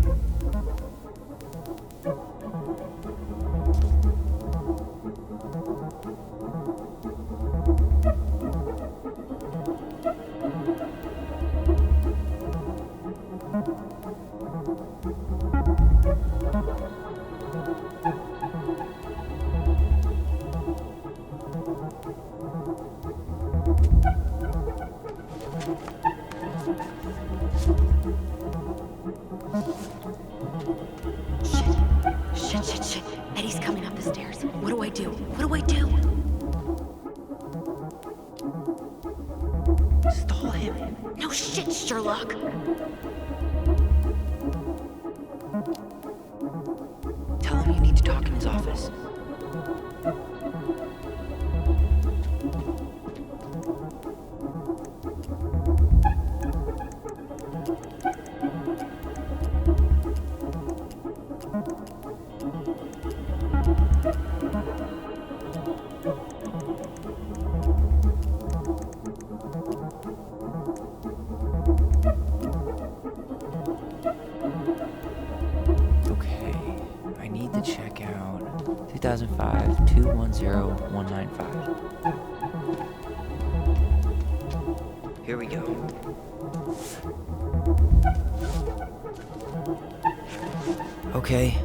S1: Shit. Eddie's coming up the stairs. What do I do?
S2: Stall him.
S1: No shit, Sherlock.
S2: Tell him you need to talk in his office. 2005-210-195. Here we go. Okay.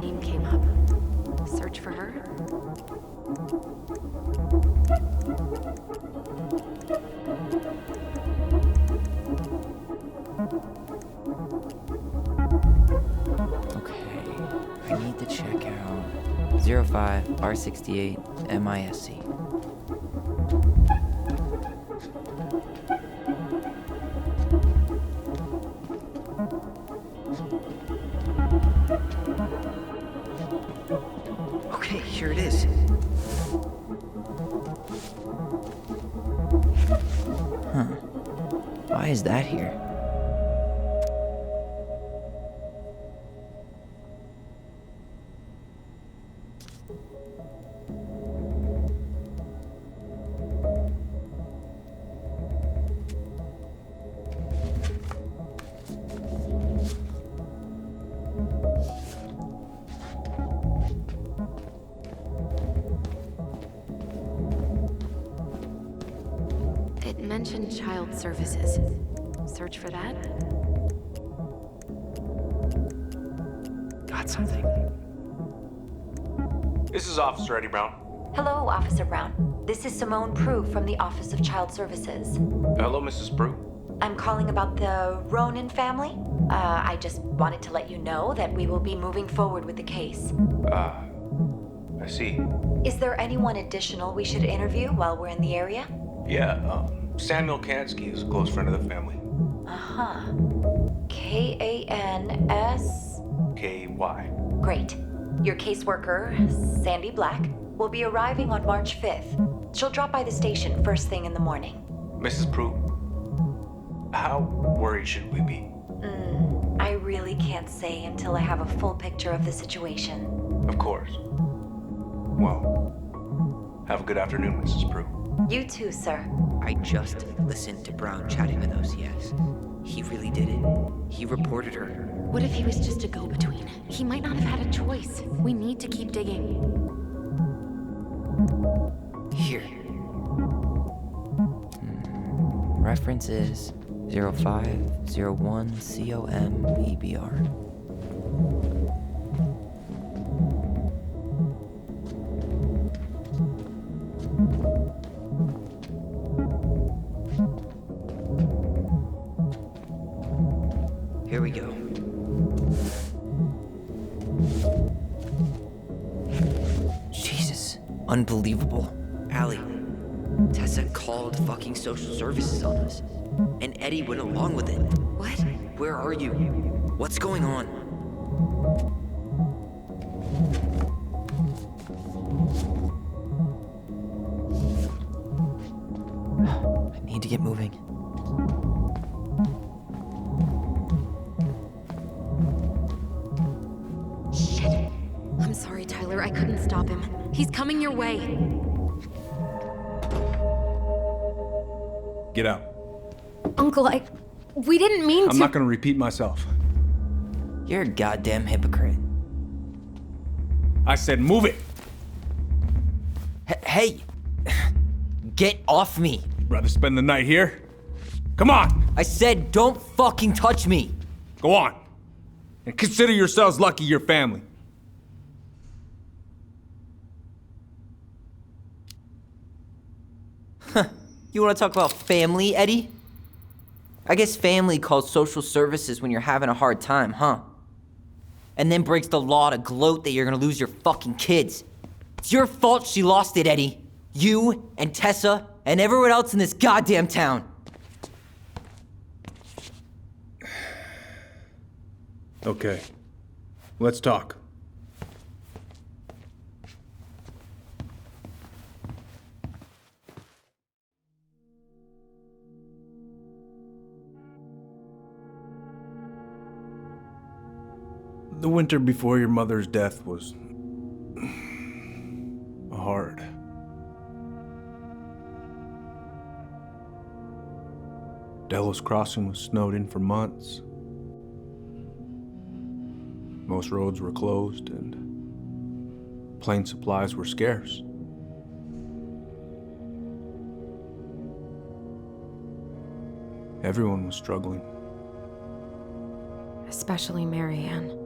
S1: Name came up. Search for her.
S2: Okay, I need to check out 05R68 MISC. Okay, here it is. Huh. Why is that here?
S1: It mentioned child services. Search for that.
S2: Got something.
S10: This is Officer Eddie Brown.
S8: Hello, Officer Brown. This is Simone Prue from the Office of Child Services.
S10: Hello, Mrs. Prue.
S8: I'm calling about the Ronan family. I just wanted to let you know that we will be moving forward with the case.
S10: I see.
S8: Is there anyone additional we should interview while we're in the area?
S10: Yeah, Samuel Kansky is a close friend of the family.
S8: Uh-huh. K-A-N-S...
S10: K-Y.
S8: Great. Your caseworker, Sandy Black, will be arriving on March 5th. She'll drop by the station first thing in the morning.
S10: Mrs. Prue, how worried should we be?
S8: I really can't say until I have a full picture of the situation.
S10: Of course. Well, have a good afternoon, Mrs. Prue.
S8: You too, sir.
S2: I just listened to Brown chatting with OCS. He really did it. He reported her.
S1: What if he was just a go-between? He might not have had a choice. We need to keep digging.
S2: Here. References 0501 COMEBR. Here we go. Jesus. Unbelievable. Allie, Tessa called fucking social services on us. And Eddie went along with it.
S1: What?
S2: Where are you? What's going on? I need to get moving.
S1: Shit. I'm sorry, Tyler. I couldn't stop him. He's coming your way.
S10: Get out.
S1: Uncle, we didn't mean to.
S10: I'm not gonna repeat myself.
S2: You're a goddamn hypocrite.
S10: I said move it.
S2: Hey! Get off me!
S10: Rather spend the night here? Come on!
S2: I said don't fucking touch me!
S10: Go on. And consider yourselves lucky you're family.
S2: You want to talk about family, Eddie? I guess family calls social services when you're having a hard time, huh? And then breaks the law to gloat that you're gonna lose your fucking kids. It's your fault she lost it, Eddie. You and Tessa and everyone else in this goddamn town.
S10: Okay. Let's talk. The winter before your mother's death was hard. Delos Crossing was snowed in for months. Most roads were closed and plane supplies were scarce. Everyone was struggling.
S1: Especially Marianne.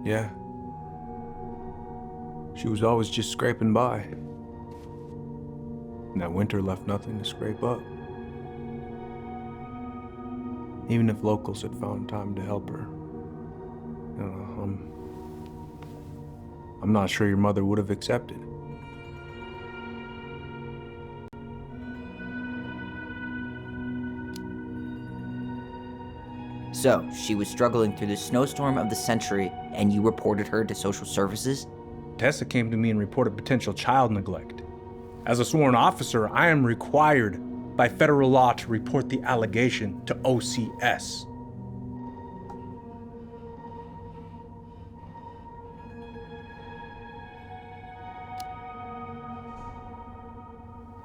S10: Yeah. She was always just scraping by. And that winter left nothing to scrape up. Even if locals had found time to help her. I'm not sure your mother would have accepted.
S2: So, she was struggling through the snowstorm of the century, and you reported her to social services?
S10: Tessa came to me and reported potential child neglect. As a sworn officer, I am required by federal law to report the allegation to OCS.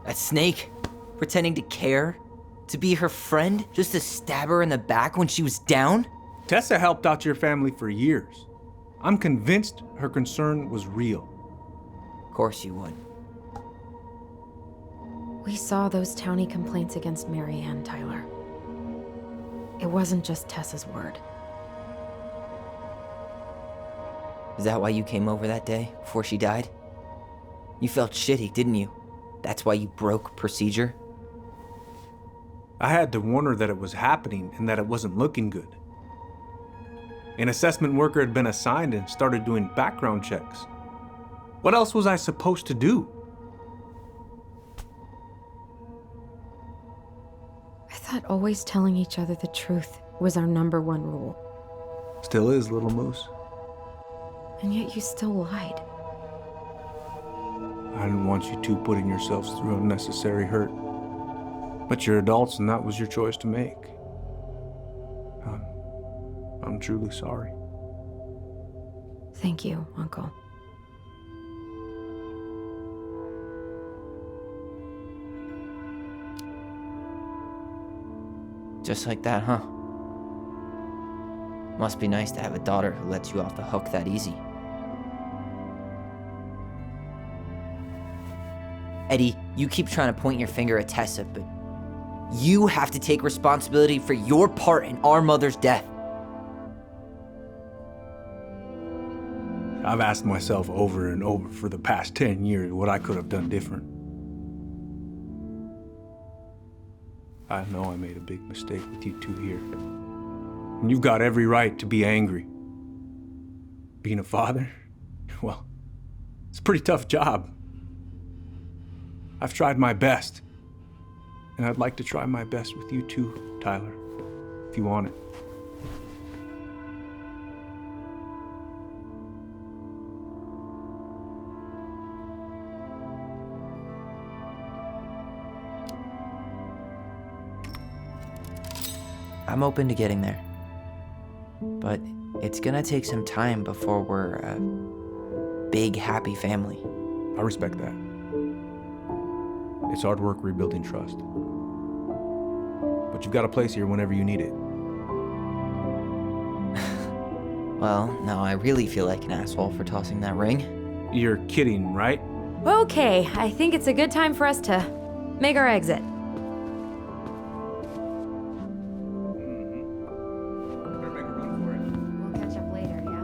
S2: That snake? Pretending to care? To be her friend? Just to stab her in the back when she was down?
S10: Tessa helped out your family for years. I'm convinced her concern was real.
S2: Of course you would.
S1: We saw those townie complaints against Marianne, Tyler. It wasn't just Tessa's word.
S2: Is that why you came over that day, before she died? You felt shitty, didn't you? That's why you broke procedure?
S10: I had to warn her that it was happening and that it wasn't looking good. An assessment worker had been assigned and started doing background checks. What else was I supposed to do?
S1: I thought always telling each other the truth was our #1 rule.
S10: Still is, little moose.
S1: And yet you still lied.
S10: I didn't want you two putting yourselves through unnecessary hurt. But you're adults and that was your choice to make. I'm truly sorry.
S1: Thank you, Uncle.
S2: Just like that, huh? Must be nice to have a daughter who lets you off the hook that easy. Eddie, you keep trying to point your finger at Tessa, but you have to take responsibility for your part in our mother's death.
S10: I've asked myself over and over for the past 10 years what I could have done different. I know I made a big mistake with you two here. And you've got every right to be angry. Being a father, well, it's a pretty tough job. I've tried my best. And I'd like to try my best with you too, Tyler, if you want it.
S2: I'm open to getting there. But it's gonna take some time before we're a big, happy family.
S10: I respect that. It's hard work rebuilding trust. But you've got a place here whenever you need it.
S2: Well, now I really feel like an asshole for tossing that ring.
S10: You're kidding, right?
S1: Okay, I think it's a good time for us to make our exit. We'll catch up later, yeah?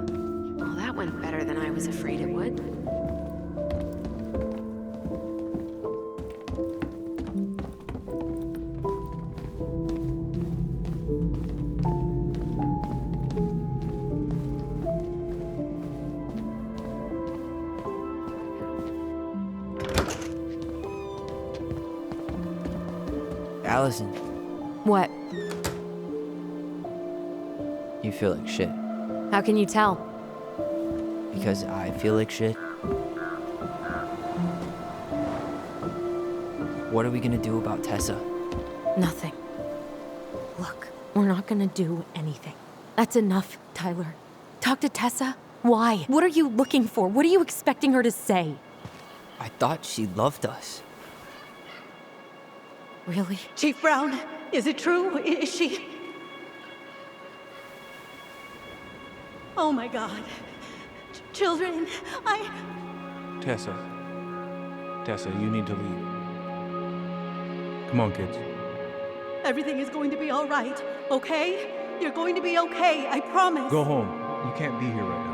S1: Well, that went better than I was afraid it would.
S2: Alysson,
S1: What?
S2: you feel like shit.
S1: How can you tell?
S2: Because I feel like shit. What are we gonna do about Tessa?
S1: Nothing. Look, we're not gonna do anything. That's enough, Tyler. Talk to Tessa? Why? What are you looking for? What are you expecting her to say?
S2: I thought she loved us.
S1: Really?
S7: Chief Brown, is it true? Is she... Oh my God. Children,
S10: Tessa, you need to leave. Come on, kids.
S7: Everything is going to be all right, okay? You're going to be okay, I promise.
S10: Go home. You can't be here right now.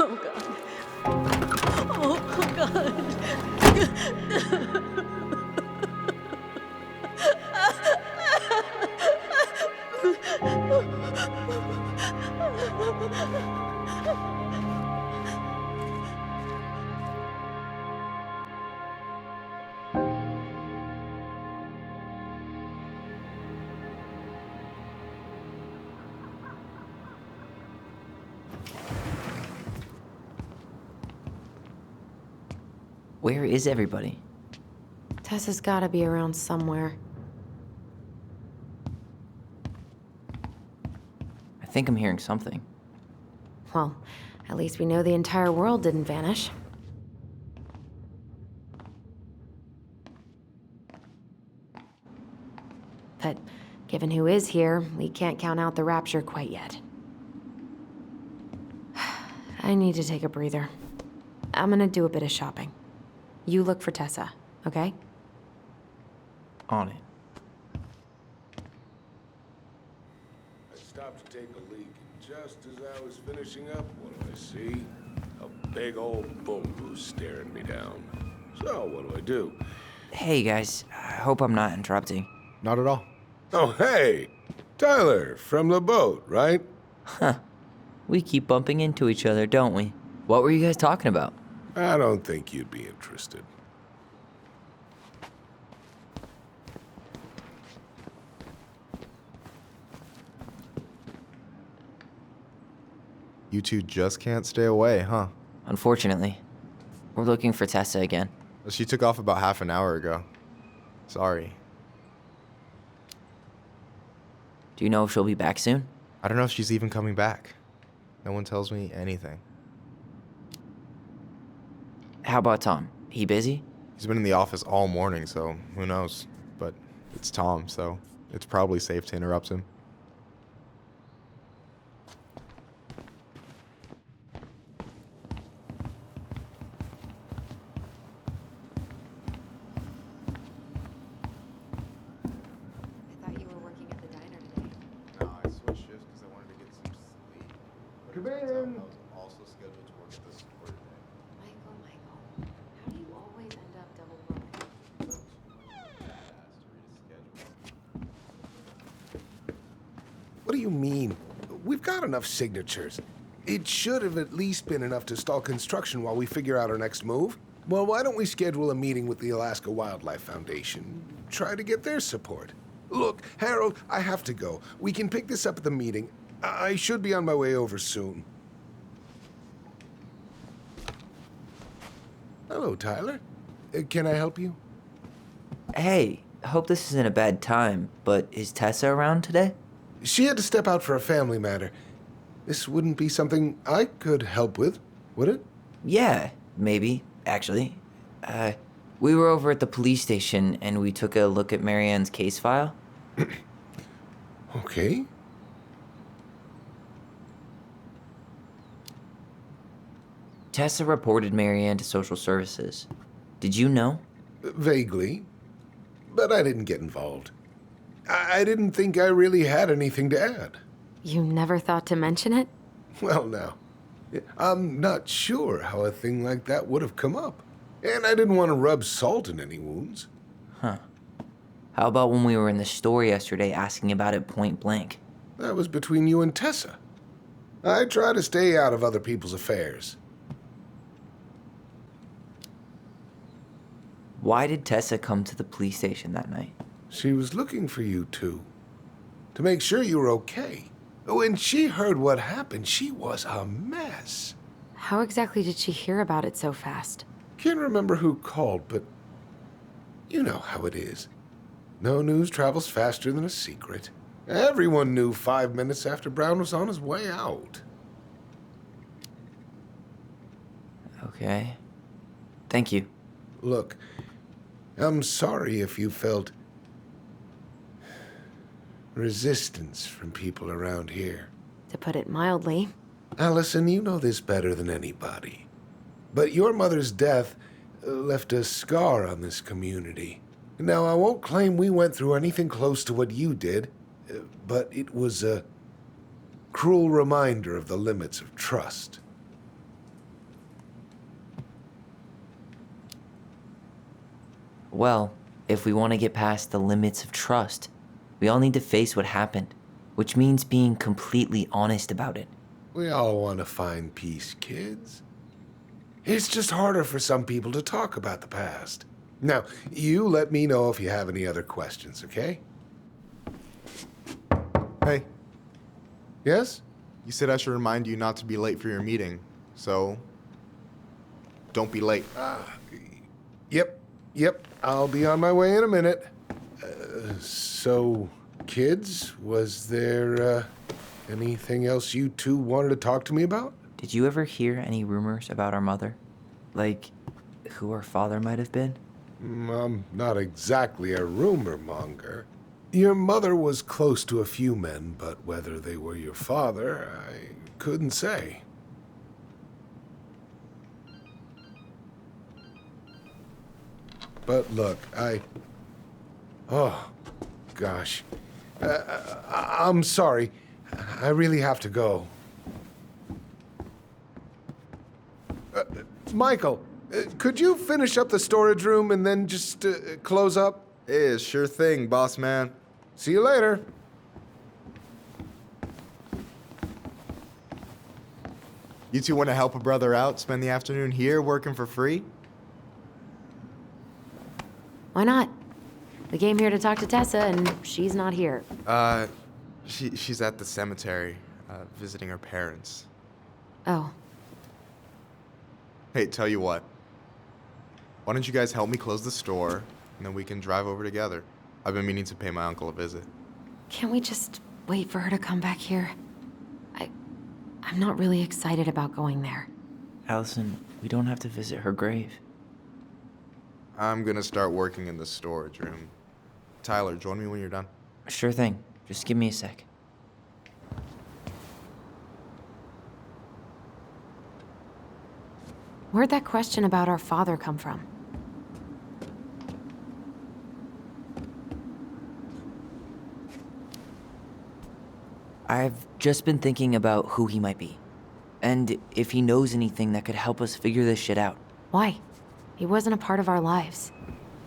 S7: Oh God. Oh God.
S2: Where is everybody?
S1: Tessa's gotta be around somewhere.
S2: I think I'm hearing something.
S1: Well, at least we know the entire world didn't vanish. But given who is here, we can't count out the rapture quite yet. I need to take a breather. I'm gonna do a bit of shopping. You look for Tessa, okay?
S2: On it.
S12: I stopped to take a leak, and just as I was finishing up, what do I see? A big old boom goose staring me down. So, what do?
S2: Hey guys, I hope I'm not interrupting.
S6: Not at all.
S12: Oh, hey! Tyler, from the boat, right?
S2: Huh. We keep bumping into each other, don't we? What were you guys talking about?
S12: I don't think you'd be interested.
S13: You two just can't stay away, huh?
S2: Unfortunately. We're looking for Tessa again.
S13: She took off about half an hour ago. Sorry.
S2: Do you know if she'll be back soon?
S13: I don't know if she's even coming back. No one tells me anything.
S2: How about Tom? He busy?
S13: He's been in the office all morning, so who knows? But it's Tom, so it's probably safe to interrupt him.
S1: I thought you were working at the diner today.
S13: No, I switched shifts because I wanted to get some sleep.
S12: Come in.
S13: I was also scheduled to work at the store today.
S1: Michael, how do you always end up double booked?
S12: What do you mean? We've got enough signatures. It should have at least been enough to stall construction while we figure out our next move. Well, why don't we schedule a meeting with the Alaska Wildlife Foundation? Try to get their support. Look, Harold, I have to go. We can pick this up at the meeting. I should be on my way over soon. Hello, Tyler. Can I help you?
S2: Hey, hope this isn't a bad time, but is Tessa around today?
S12: She had to step out for a family matter. This wouldn't be something I could help with, would it?
S2: Yeah, maybe, actually. We were over at the police station and we took a look at Marianne's case file.
S12: Okay.
S2: Tessa reported Marianne to social services. Did you know?
S12: Vaguely. But I didn't get involved. I didn't think I really had anything to add.
S1: You never thought to mention it?
S12: Well, now, I'm not sure how a thing like that would have come up. And I didn't want to rub salt in any wounds.
S2: Huh. How about when we were in the store yesterday asking about it point blank?
S12: That was between you and Tessa. I try to stay out of other people's affairs.
S2: Why did Tessa come to the police station that night?
S12: She was looking for you two. To make sure you were okay. When she heard what happened, she was a mess.
S1: How exactly did she hear about it so fast?
S12: Can't remember who called, but you know how it is. No news travels faster than a secret. Everyone knew 5 minutes after Brown was on his way out.
S2: Okay. Thank you.
S12: Look, I'm sorry if you felt resistance from people around here.
S1: To put it mildly.
S12: Alysson, you know this better than anybody. But your mother's death left a scar on this community. Now, I won't claim we went through anything close to what you did, but it was a cruel reminder of the limits of trust.
S2: Well, if we want to get past the limits of trust, we all need to face what happened, which means being completely honest about it.
S12: We all want to find peace, kids. It's just harder for some people to talk about the past. Now, you let me know if you have any other questions, okay?
S13: Hey,
S12: Yes?
S13: you said I should remind you not to be late for your meeting, so don't be late.
S12: Yep. I'll be on my way in a minute. So, kids, was there anything else you two wanted to talk to me about?
S2: Did you ever hear any rumors about our mother? Like, who our father might have been?
S12: I'm not exactly a rumor monger. Your mother was close to a few men, but whether they were your father, I couldn't say. But look, oh, gosh. I'm sorry. I really have to go. Michael, could you finish up the storage room and then just close up?
S13: Yeah, sure thing, boss man.
S12: See you later.
S13: You two want to help a brother out, spend the afternoon here working for free?
S1: Why not? We came here to talk to Tessa, and she's not here.
S13: She's at the cemetery, visiting her parents.
S1: Oh.
S13: Hey, tell you what. Why don't you guys help me close the store, and then we can drive over together? I've been meaning to pay my uncle a visit.
S1: Can't we just wait for her to come back here? I'm not really excited about going there.
S2: Alysson, we don't have to visit her grave.
S13: I'm gonna start working in the storage room. Tyler, join me when you're done.
S2: Sure thing. Just give me a sec.
S1: Where'd that question about our father come from?
S2: I've just been thinking about who he might be. And if he knows anything that could help us figure this shit out.
S1: Why? He wasn't a part of our lives.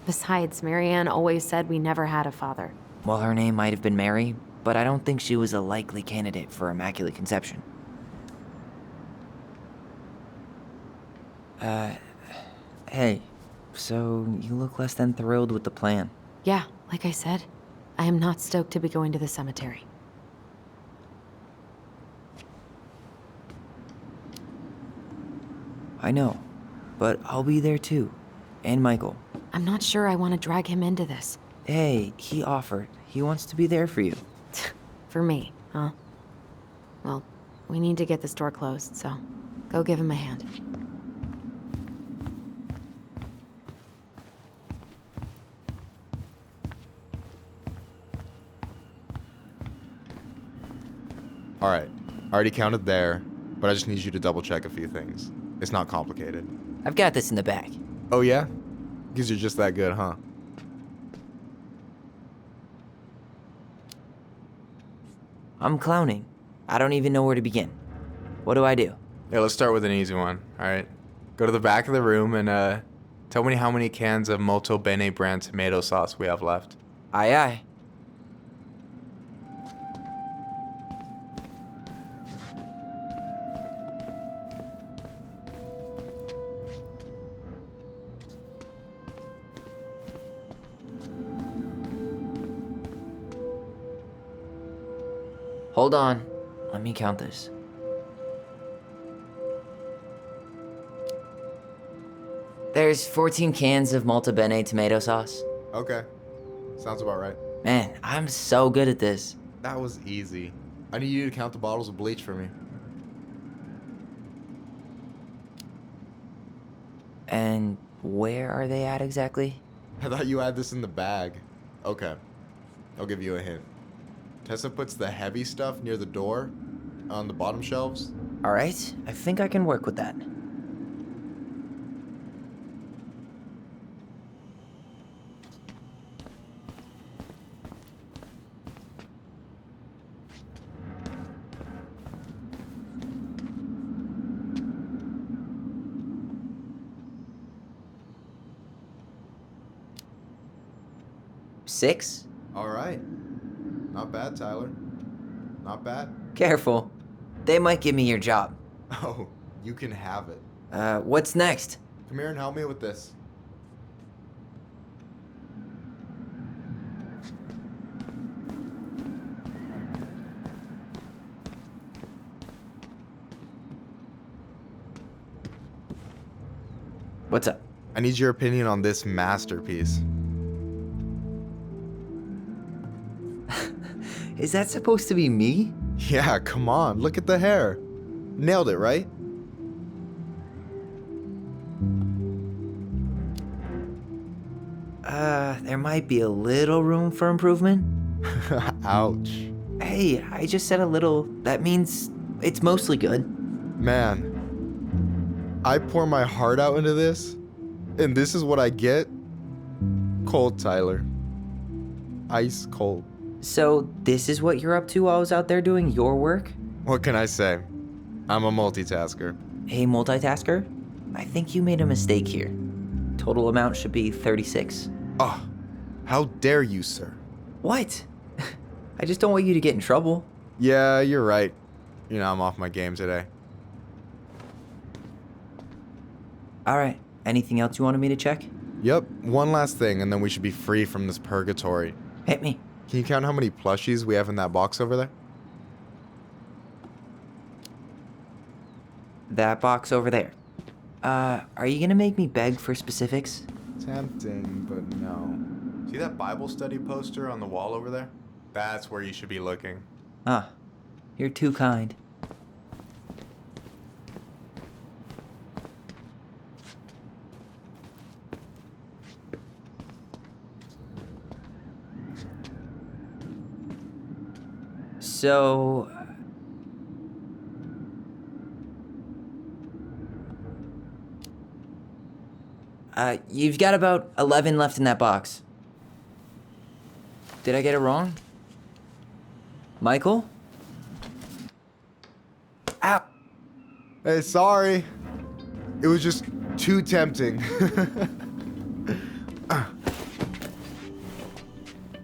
S1: Besides, Marianne always said we never had a father.
S2: Well, her name might have been Mary, but I don't think she was a likely candidate for Immaculate Conception. Hey, so you look less than thrilled with the plan.
S1: Yeah, like I said, I am not stoked to be going to the cemetery.
S2: I know, but I'll be there too. And Michael.
S1: I'm not sure I want to drag him into this.
S2: Hey, he offered. He wants to be there for you.
S1: For me, huh? Well, we need to get the store closed, so go give him a hand.
S13: All right, I already counted there, but I just need you to double check a few things. It's not complicated.
S2: I've got this in the bag.
S13: Oh yeah? Because you're just that good, huh?
S2: I'm clowning. I don't even know where to begin. What do I do?
S13: Yeah, let's start with an easy one, alright? Go to the back of the room and tell me how many cans of Molto Bene brand tomato sauce we have left.
S2: Aye aye. Hold on. Let me count this. There's 14 cans of Molto Bene tomato sauce.
S13: Okay. Sounds about right.
S2: Man, I'm so good at this.
S13: That was easy. I need you to count the bottles of bleach for me.
S2: And where are they at exactly?
S13: I thought you had this in the bag. Okay. I'll give you a hint. Tessa puts the heavy stuff near the door on the bottom shelves.
S2: All right, I think I can work with that. Six?
S13: All right. Not bad, Tyler. Not bad.
S2: Careful. They might give me your job.
S13: Oh, you can have it.
S2: What's next?
S13: Come here and help me with this.
S2: What's up?
S13: I need your opinion on this masterpiece.
S2: Is that supposed to be me?
S13: Yeah, come on. Look at the hair. Nailed it, right?
S2: There might be a little room for improvement.
S13: Ouch.
S2: Hey, I just said a little. That means it's mostly good.
S13: Man, I pour my heart out into this, and this is what I get? Cold, Tyler. Ice cold.
S2: So, this is what you're up to while I was out there doing your work?
S13: What can I say? I'm a multitasker.
S2: Hey, multitasker? I think you made a mistake here. Total amount should be 36.
S13: Oh, how dare you, sir?
S2: What? I just don't want you to get in trouble.
S13: Yeah, you're right. You know, I'm off my game today.
S2: Alright, anything else you wanted me to check?
S13: Yep, one last thing, and then we should be free from this purgatory.
S2: Hit me.
S13: Can you count how many plushies we have in that box over there?
S2: That box over there. Are you gonna make me beg for specifics?
S13: Tempting, but no. See that Bible study poster on the wall over there? That's where you should be looking.
S2: Ah, you're too kind. So... you've got about 11 left in that box. Did I get it wrong? Michael? Ow!
S13: Hey, sorry. It was just too tempting.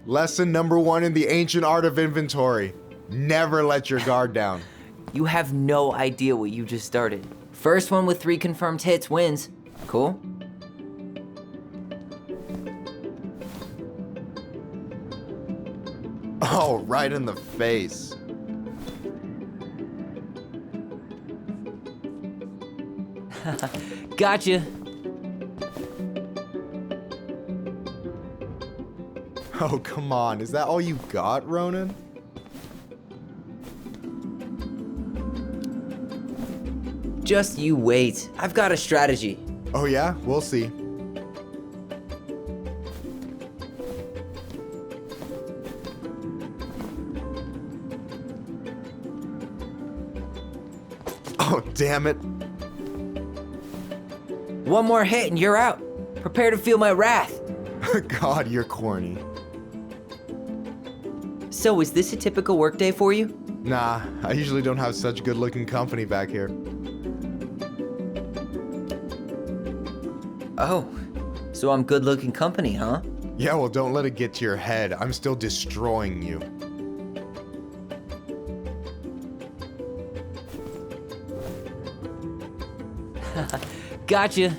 S13: Lesson number 1 in the ancient art of inventory. Never let your guard down.
S2: You have no idea what you just started. First one with 3 confirmed hits wins. Cool?
S13: Oh, right in the face.
S2: Gotcha.
S13: Oh, come on. Is that all you got, Ronan?
S2: Just you wait. I've got a strategy.
S13: Oh yeah? We'll see. Oh, damn it.
S2: One more hit and you're out. Prepare to feel my wrath.
S13: God, you're corny.
S2: So, is this a typical workday for you?
S13: Nah, I usually don't have such good-looking company back here.
S2: Oh, so I'm good-looking company, huh?
S13: Yeah, well, don't let it get to your head. I'm still destroying you.
S2: Gotcha.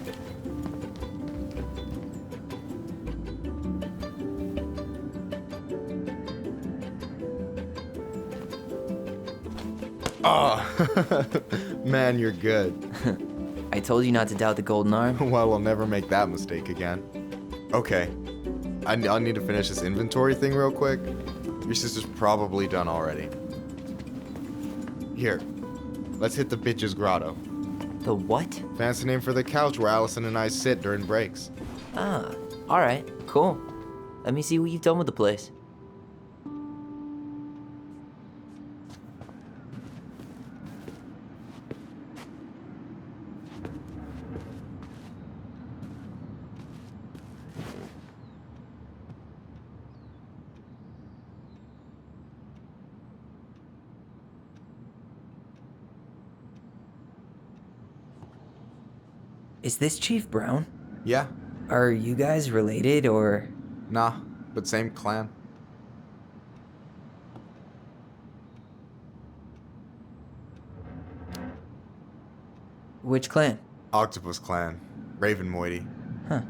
S13: Oh, man, you're good.
S2: I told you not to doubt the golden arm.
S13: Well, we'll never make that mistake again. Okay, I'll need to finish this inventory thing real quick. Your sister's probably done already. Here, let's hit the bitch's grotto.
S2: The what?
S13: Fancy name for the couch where Alysson and I sit during breaks.
S2: Ah, alright, cool. Let me see what you've done with the place. Is this Chief Brown?
S13: Yeah.
S2: Are you guys related, or...?
S13: Nah, but same clan.
S2: Which clan?
S13: Octopus clan. Raven Moiety.
S2: Huh.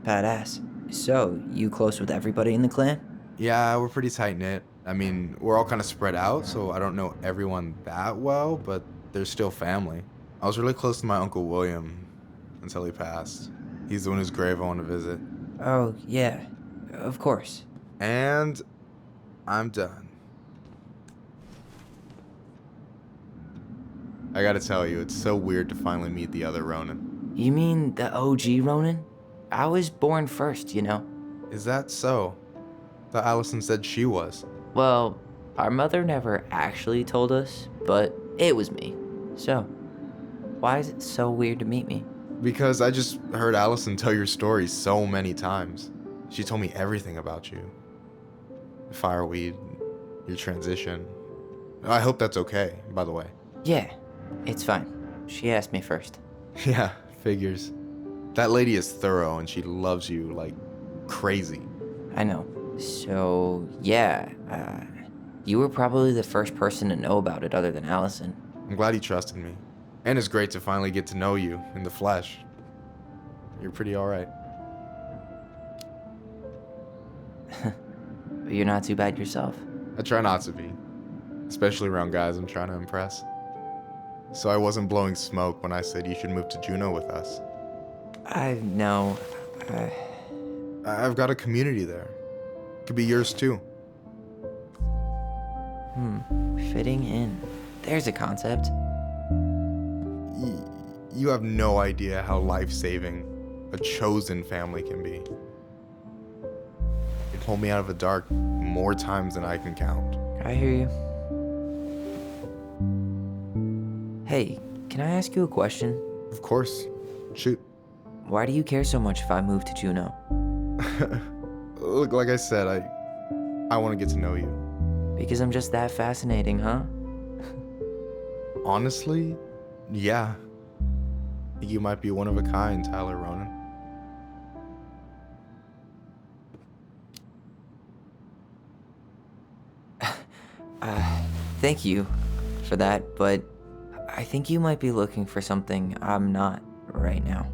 S2: Badass. So, you close with everybody in the clan?
S13: Yeah, we're pretty tight-knit. I mean, we're all kind of spread out, so I don't know everyone that well, but they're still family. I was really close to my Uncle William until he passed. He's the one whose grave I want to visit.
S2: Oh, yeah. Of course.
S13: And I'm done. I gotta tell you, it's so weird to finally meet the other Ronin.
S2: You mean the OG Ronin? I was born first, you know.
S13: Is that so? Thought Alysson said she was.
S2: Well, our mother never actually told us, but it was me. So, why is it so weird to meet me?
S13: Because I just heard Alysson tell your story so many times. She told me everything about you. Fireweed, your transition. I hope that's okay, by the way.
S2: Yeah, it's fine. She asked me first.
S13: Yeah, figures. That lady is thorough and she loves you like crazy.
S2: I know. So, yeah, you were probably the first person to know about it other than Alysson.
S13: I'm glad he trusted me. And it's great to finally get to know you in the flesh. You're pretty alright.
S2: You're not too bad yourself.
S13: I try not to be. Especially around guys I'm trying to impress. So I wasn't blowing smoke when I said you should move to Juneau with us.
S2: I know.
S13: I've got a community there. Could be yours too.
S2: Fitting in. There's a concept.
S13: You have no idea how life-saving a chosen family can be. It pulled me out of the dark more times than I can count.
S2: I hear you. Hey, can I ask you a question?
S13: Of course. Shoot.
S2: Why do you care so much if I move to Juneau?
S13: Look, like I said, I want to get to know you.
S2: Because I'm just that fascinating, huh?
S13: Honestly, yeah. You might be one of a kind, Tyler Ronin.
S2: Thank you for that, but I think you might be looking for something I'm not right now.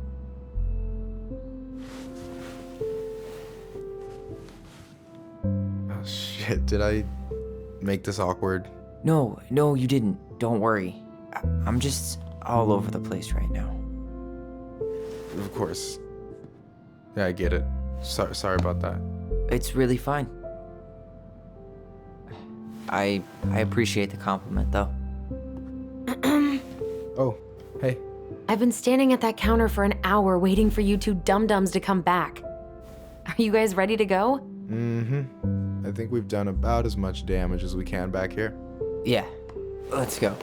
S13: Oh shit, did I make this awkward?
S2: No, you didn't. Don't worry. I'm just all over the place right now.
S13: Of course. Yeah, I get it. Sorry about that.
S2: It's really fine. I appreciate the compliment, though.
S13: Oh, hey.
S1: I've been standing at that counter for an hour waiting for you two dum-dums to come back. Are you guys ready to go?
S13: Mm-hmm. I think we've done about as much damage as we can back here.
S2: Yeah, let's go.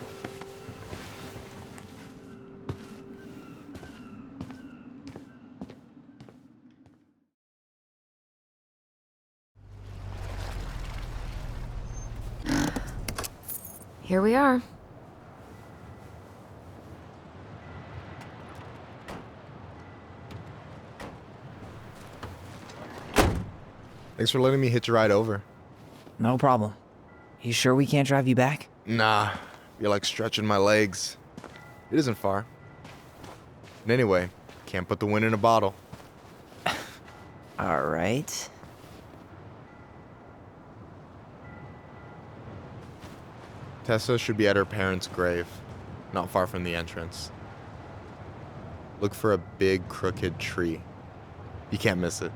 S1: here we are.
S13: Thanks for letting me hitch a ride over.
S2: No problem. You sure we can't drive you back?
S13: Nah, you're like stretching my legs. It isn't far. And anyway, can't put the wind in a bottle.
S2: All right.
S13: Tessa should be at her parents' grave, not far from the entrance. Look for a big crooked tree. You can't miss it.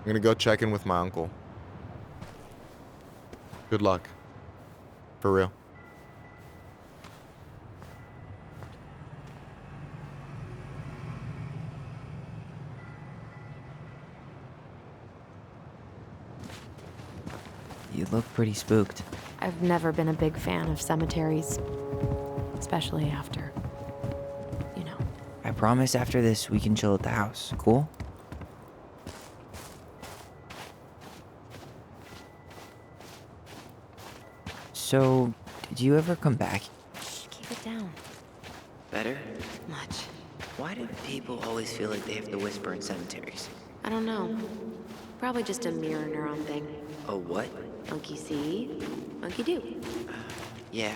S13: I'm gonna go check in with my uncle. Good luck. For real.
S2: You look pretty spooked.
S1: I've never been a big fan of cemeteries, especially after, you know.
S2: I promise after this we can chill at the house. Cool? So, did you ever come back?
S1: Shh, keep it down.
S2: Better?
S1: Much.
S2: Why do people always feel like they have to whisper in cemeteries?
S1: I don't know. Probably just a mirror neuron thing.
S2: A what?
S1: Monkey see, monkey do.
S2: Yeah.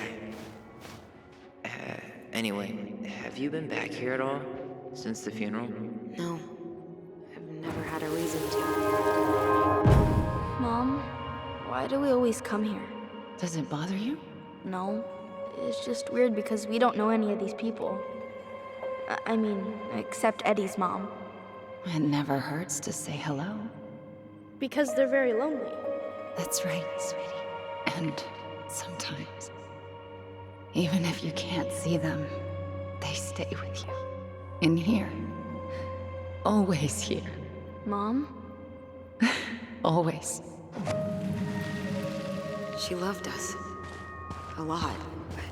S2: Anyway, have you been back here at all? Since the funeral?
S1: No. I've never had a reason to.
S3: Mom, why do we always come here?
S5: Does it bother you?
S3: No. It's just weird because we don't know any of these people. I mean, except Eddie's mom.
S5: It never hurts to say hello.
S3: Because they're very lonely.
S5: That's right, sweetie. And sometimes, even if you can't see them, they stay with you. In here. Always here.
S3: Mom?
S5: Always.
S1: She loved us. A lot. But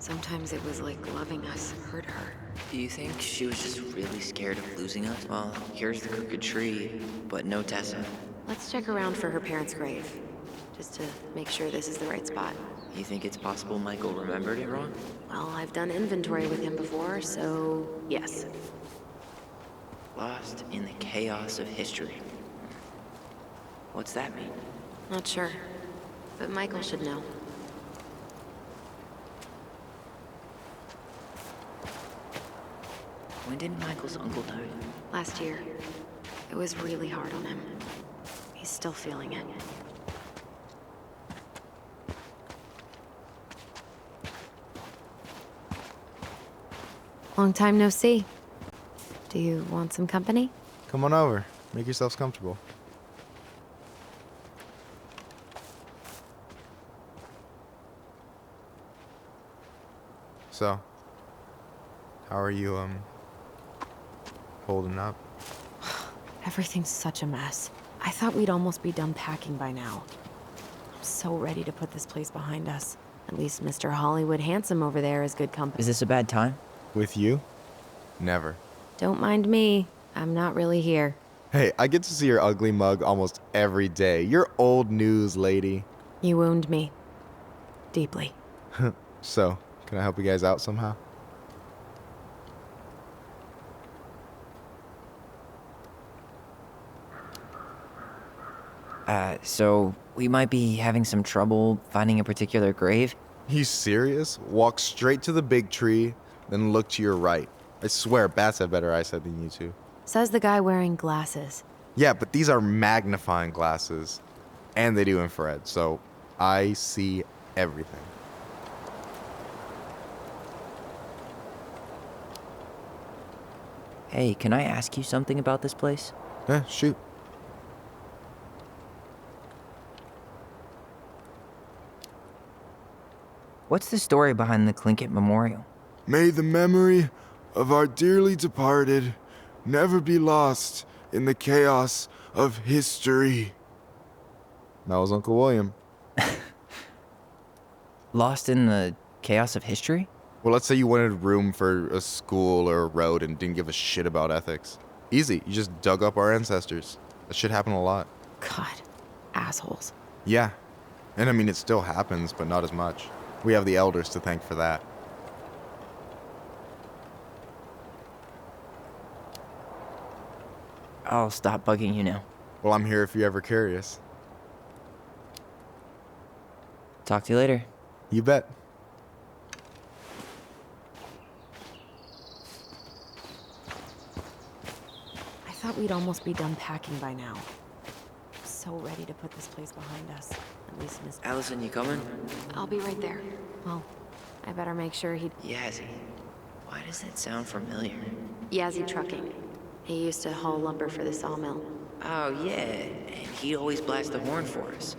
S1: sometimes it was like loving us hurt her.
S2: Do you think she was just really scared of losing us? Well, here's the crooked tree, but no Tessa.
S1: Let's check around for her parents' grave, just to make sure this is the right spot.
S2: You think it's possible Michael remembered it wrong?
S1: Well, I've done inventory with him before, so yes.
S2: Lost in the chaos of history. What's that mean?
S1: Not sure, but Michael should know.
S2: When did Michael's uncle die?
S1: Last year. It was really hard on him. He's still feeling it. Long time no see. Do you want some company?
S13: Come on over. Make yourselves comfortable. So, how are you, holding up?
S1: Everything's such a mess. I thought we'd almost be done packing by now. I'm so ready to put this place behind us. At least Mr. Hollywood Handsome over there is good company.
S2: Is this a bad time?
S13: With you? Never.
S1: Don't mind me. I'm not really here.
S13: Hey, I get to see your ugly mug almost every day. You're old news, lady.
S1: You wound me. Deeply.
S13: So, can I help you guys out somehow?
S2: So we might be having some trouble finding a particular grave?
S13: You serious? Walk straight to the big tree, then look to your right. I swear, bats have better eyesight than you two.
S1: Says the guy wearing glasses.
S13: Yeah, but these are magnifying glasses. And they do infrared, so I see everything.
S2: Hey, can I ask you something about this place?
S13: Yeah, shoot.
S2: What's the story behind the Tlingit Memorial?
S14: May the memory of our dearly departed never be lost in the chaos of history.
S13: That was Uncle William.
S2: Lost in the chaos of history?
S13: Well, let's say you wanted room for a school or a road and didn't give a shit about ethics. Easy, you just dug up our ancestors. That shit happened a lot.
S1: God, assholes.
S13: Yeah, And I mean, it still happens, but not as much. We have the elders to thank for that.
S2: I'll stop bugging you now.
S13: Well, I'm here if you're ever curious.
S2: Talk to you later.
S13: You bet.
S1: I thought we'd almost be done packing by now. I'm so ready to put this place behind us. At least Miss...
S2: Alysson, you coming?
S1: I'll be right there. Well, I better make sure he...
S2: Yazzie. Why does that sound familiar?
S1: Yazzie Trucking. He used to haul lumber for the sawmill.
S2: Oh, yeah. And he'd always blast the horn for us.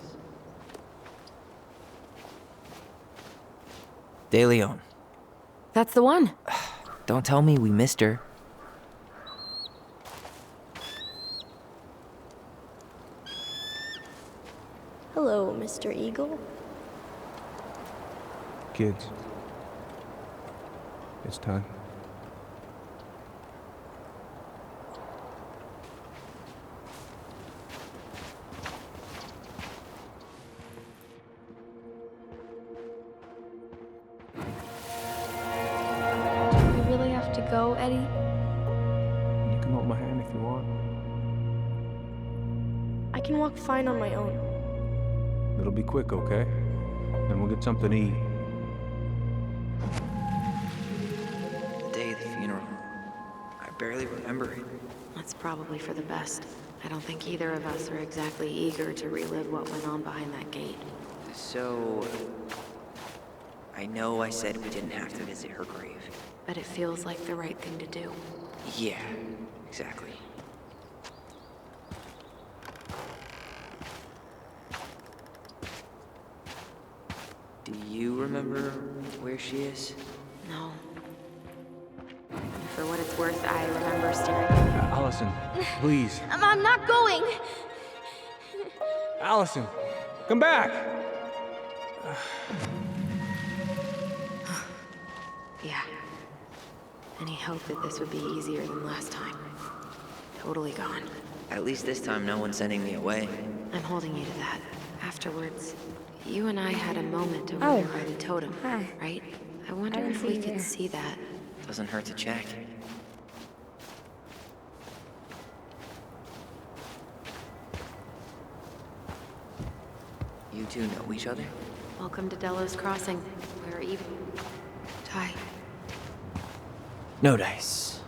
S2: De Leon.
S1: That's the one.
S2: Don't tell me we missed her.
S3: Hello, Mr. Eagle.
S10: Kids. It's time.
S3: Do we really have to go, Eddie?
S10: You can hold my hand if you want.
S3: I can walk fine on my own.
S10: It'll be quick, okay? Then we'll get something to eat.
S2: The day of the funeral. I barely remember it.
S1: That's probably for the best. I don't think either of us are exactly eager to relive what went on behind that gate.
S2: So... I know I said we didn't have to visit her grave.
S1: But it feels like the right thing to do.
S2: Yeah, exactly. Do you remember where she is?
S1: No. For what it's worth, I remember staring at
S10: Alysson, please.
S3: I'm not going!
S10: Alysson, come back!
S1: Yeah. Any hope that this would be easier than last time? Totally gone.
S2: At least this time no one's sending me away.
S1: I'm holding you to that. Afterwards, you and I had a moment over there by the totem, right? I wonder if we could see that.
S2: Doesn't hurt to check. You two know each other?
S1: Welcome to Delos Crossing. We're even. Ty.
S2: No dice.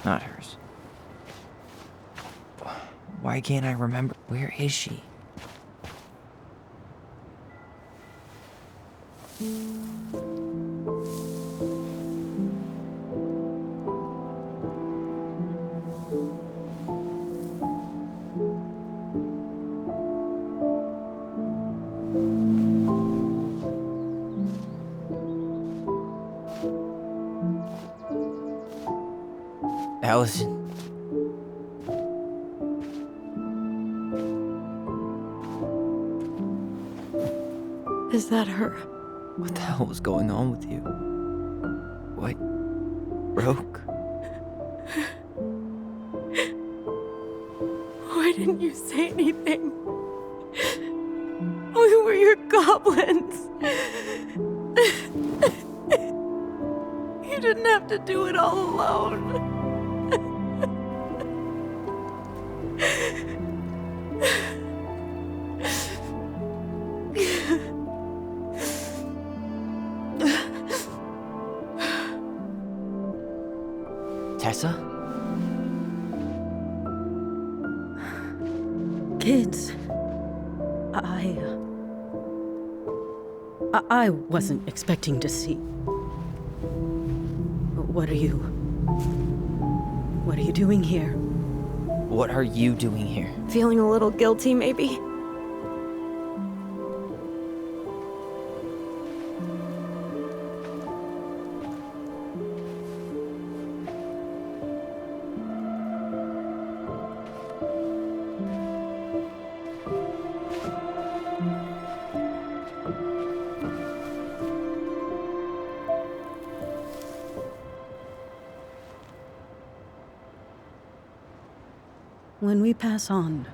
S2: Not hers. Why can't I remember? Where is she? Alysson.
S1: Is that her?
S2: What the hell was going on with you? What broke?
S1: Why didn't you say anything? We were your goblins. You didn't have to do it all alone.
S2: Tessa?
S7: Kids, I wasn't expecting to see. What are you doing here?
S2: What are you doing here?
S1: Feeling a little guilty, maybe?
S7: When we pass on,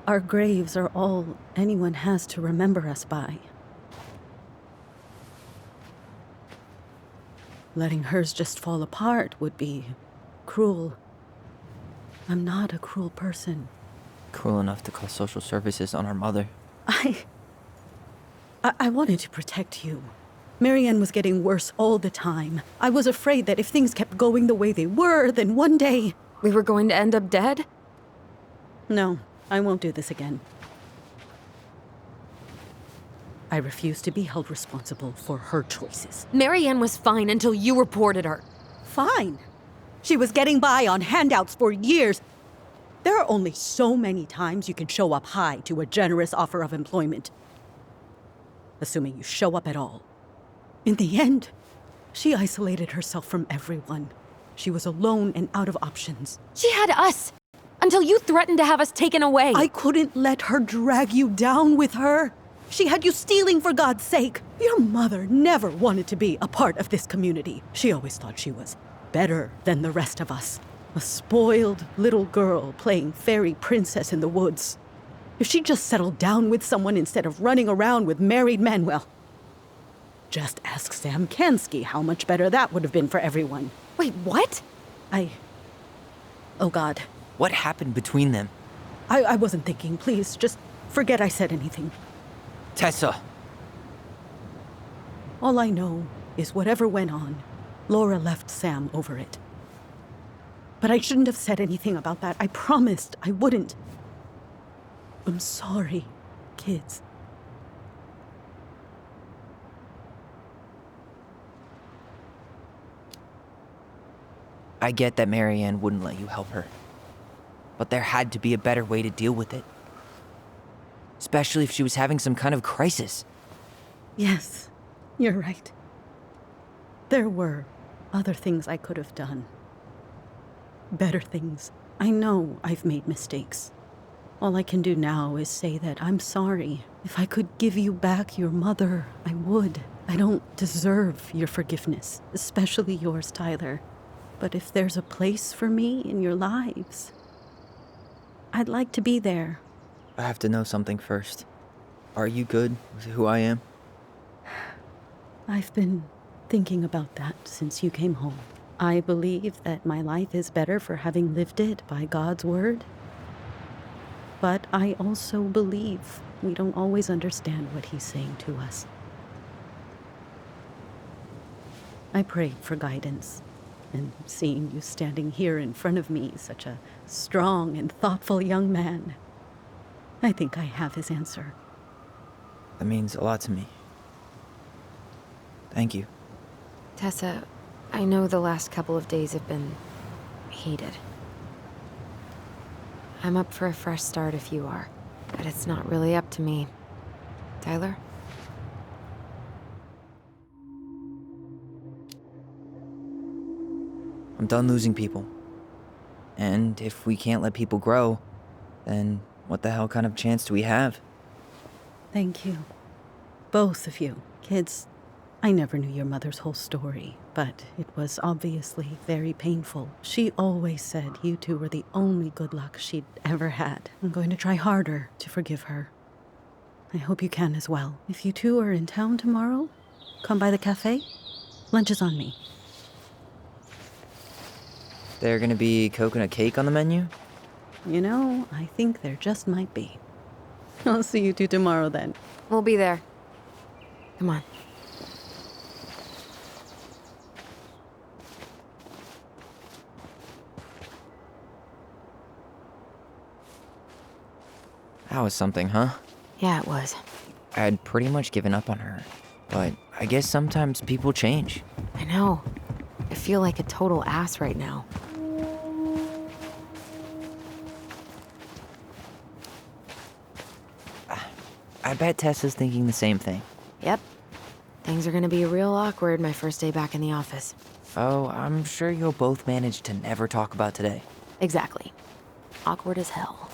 S7: Our graves are all anyone has to remember us by. Letting hers just fall apart would be cruel. I'm not a cruel person.
S2: Cruel enough to call social services on our mother.
S7: I wanted to protect you. Marianne was getting worse all the time. I was afraid that if things kept going the way they were, then one day...
S1: We were going to end up dead?
S7: No, I won't do this again. I refuse to be held responsible for her choices.
S1: Marianne was fine until you reported her.
S7: Fine. She was getting by on handouts for years. There are only so many times you can show up high to a generous offer of employment. Assuming you show up at all. In the end, she isolated herself from everyone. She was alone and out of options.
S1: She had us! Until you threatened to have us taken away.
S7: I couldn't let her drag you down with her. She had you stealing for God's sake. Your mother never wanted to be a part of this community. She always thought she was better than the rest of us. A spoiled little girl playing fairy princess in the woods. If she just settled down with someone instead of running around with married men, well, just ask Sam Kansky how much better that would have been for everyone.
S1: Wait, what?
S7: Oh God.
S2: What happened between them?
S7: I wasn't thinking. Please, just forget I said anything.
S2: Tessa!
S7: All I know is whatever went on, Laura left Sam over it. But I shouldn't have said anything about that. I promised I wouldn't. I'm sorry, kids.
S2: I get that Marianne wouldn't let you help her. But there had to be a better way to deal with it. Especially if she was having some kind of crisis.
S7: Yes, you're right. There were other things I could have done. Better things. I know I've made mistakes. All I can do now is say that I'm sorry. If I could give you back your mother, I would. I don't deserve your forgiveness, especially yours, Tyler. But if there's a place for me in your lives, I'd like to be there.
S2: I have to know something first. Are you good with who I am?
S7: I've been thinking about that since you came home. I believe that my life is better for having lived it by God's word. But I also believe we don't always understand what he's saying to us. I pray for guidance. And seeing you standing here in front of me, such a strong and thoughtful young man, I think I have his answer.
S2: That means a lot to me. Thank you.
S1: Tessa, I know the last couple of days have been heated. I'm up for a fresh start if you are, but it's not really up to me. Tyler?
S2: I'm done losing people. And if we can't let people grow, then what the hell kind of chance do we have?
S7: Thank you. Both of you. Kids, I never knew your mother's whole story, but it was obviously very painful. She always said you two were the only good luck she'd ever had. I'm going to try harder to forgive her. I hope you can as well. If you two are in town tomorrow, come by the cafe. Lunch is on me.
S2: There gonna be coconut cake on the menu?
S7: You know, I think there just might be. I'll see you two tomorrow then.
S1: We'll be there. Come on.
S2: That was something, huh?
S1: Yeah, it was.
S2: I had pretty much given up on her, but I guess sometimes people change.
S1: I know. I feel like a total ass right now.
S2: I bet Tessa's thinking the same thing.
S1: Yep. Things are gonna be real awkward my first day back in the office.
S2: Oh, I'm sure you'll both manage to never talk about today.
S1: Exactly. Awkward as hell.